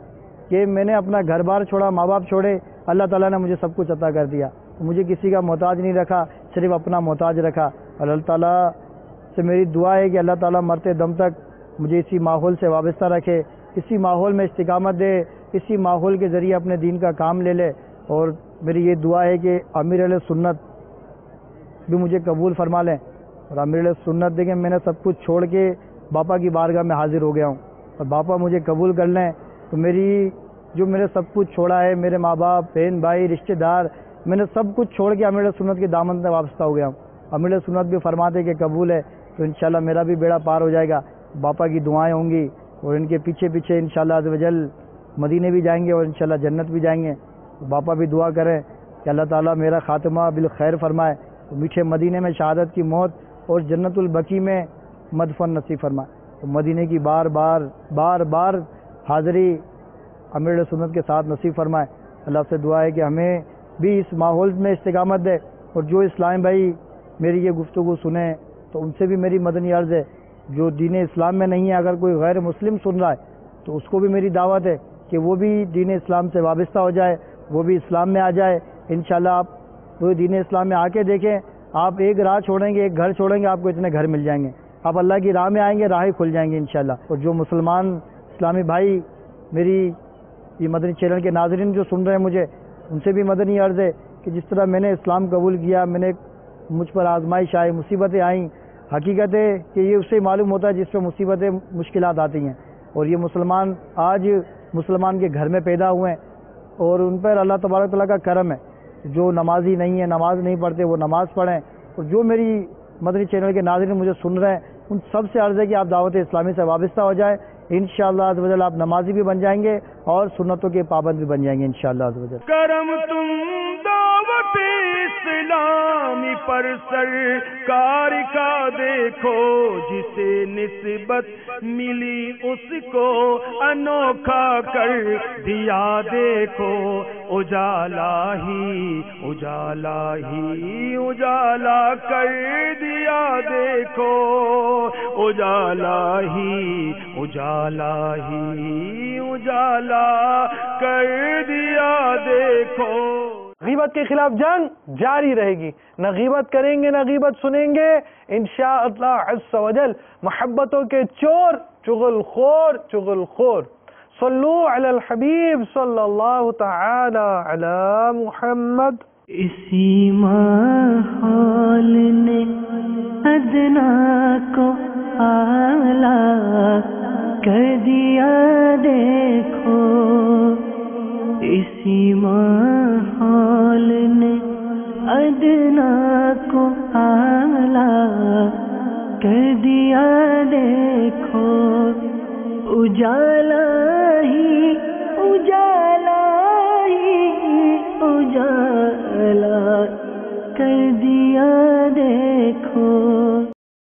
کہ میں نے اپنا گھر بار چھوڑا، ماں باپ چھوڑے، اللہ تعالیٰ نے مجھے سب کچھ عطا کر دیا۔ مجھے کسی کا محتاج نہیں رکھا، صرف اپنا محتاج رکھا۔ اور اللہ تعالیٰ سے میری دعا ہے کہ اللہ تعالیٰ مرتے دم تک مجھے اسی ماحول سے وابستہ رکھے، اسی ماحول میں استقامت دے، اسی ماحول کے ذریعے اپنے دین کا کام لے لے۔ اور میری یہ دعا ہے کہ امیر علیہ سنت بھی مجھے قبول فرما لیں۔ اور امیر علیہ سنت دیکھیں میں نے سب کچھ چھوڑ کے باپا کی بارگاہ میں حاضر ہو گیا ہوں، اور باپا مجھے قبول کر لیں تو میری جو میں نے سب کچھ چھوڑا ہے، میرے ماں باپ، بہن بھائی، رشتہ دار، میں نے سب کچھ چھوڑ کے امیر علیہ سنت کے دامن میں وابستہ ہو گیا ہوں۔ امیر علیہ سنت بھی فرماتے کہ قبول ہے، تو انشاءاللہ میرا بھی بیڑا پار ہو جائے گا۔ باپا کی دعائیں ہوں گی، اور ان کے پیچھے پیچھے انشاءاللہ عز و جل مدینے بھی جائیں گے، اور انشاءاللہ جنت بھی جائیں گے۔ تو باپا بھی دعا کریں کہ اللہ تعالیٰ میرا خاتمہ بالخیر فرمائے، تو میٹھے مدینے میں شہادت کی موت اور جنت البقیع میں مدفن نصیب فرمائے۔ تو مدینے کی بار بار حاضری امیر علیہ سنت کے ساتھ نصیب فرمائے۔ اللہ سے دعا ہے کہ ہمیں بھی اس ماحول میں استقامت دے، اور جو اسلام بھائی میری یہ گفتگو سنیں تو ان سے بھی میری مدنی عرض ہے، جو دین اسلام میں نہیں ہے، اگر کوئی غیر مسلم سن رہا ہے تو اس کو بھی میری دعوت ہے کہ وہ بھی دین اسلام سے وابستہ ہو جائے، وہ بھی اسلام میں آ جائے۔ انشاءاللہ آپ وہ دین اسلام میں آ کے دیکھیں، آپ ایک راہ چھوڑیں گے، ایک گھر چھوڑیں گے، آپ کو اتنے گھر مل جائیں گے۔ آپ اللہ کی راہ میں آئیں گے، راہیں کھل جائیں گے انشاءاللہ۔ اور جو مسلمان اسلامی بھائی میری یہ مدنی چینل کے ناظرین جو سن رہے ہیں مجھے، ان سے بھی مدنی عرض ہے کہ جس طرح میں نے اسلام قبول کیا، میں نے مجھ پر آزمائش آئی، مصیبتیں آئیں، حقیقت ہے کہ یہ اس سے معلوم ہوتا ہے جس پہ مصیبتیں مشکلات آتی ہیں، اور یہ مسلمان آج مسلمان کے گھر میں پیدا ہوئے ہیں، اور ان پر اللہ تبارک تعالیٰ کا کرم ہے۔ جو نمازی نہیں ہے، نماز نہیں پڑھتے، وہ نماز پڑھیں۔ اور جو میری مدنی چینل کے ناظرین مجھے سن رہے ہیں، ان سب سے عرض ہے کہ آپ دعوت اسلامی سے وابستہ ہو جائیں، انشاءاللہ عز و جل آپ نمازی بھی بن جائیں گے اور سنتوں کے پابند بھی بن جائیں گے انشاءاللہ عز و جل۔ کرم تم دعوت اسلامی پر سرکار کا دیکھو، جسے نسبت ملی اس کو انوکھا کر دیا دیکھو، اجالا ہی اجالا کر دیا دیکھو، اجالا کر دیا دیکھو۔ غیبت کے خلاف جنگ جاری رہے گی، نہ غیبت کریں گے، نہ غیبت سنیں گے انشاءاللہ عز و جل۔ محبتوں کے چور چغل خور صلو علی الحبیب صلی اللہ تعالی علی محمد۔ اسی ماحول نے ادنا کو اعلیٰ کر دیا دیکھو، اسی ماحول نے ادنا کو اعلیٰ کر دیا دیکھو، اجالا کر دیا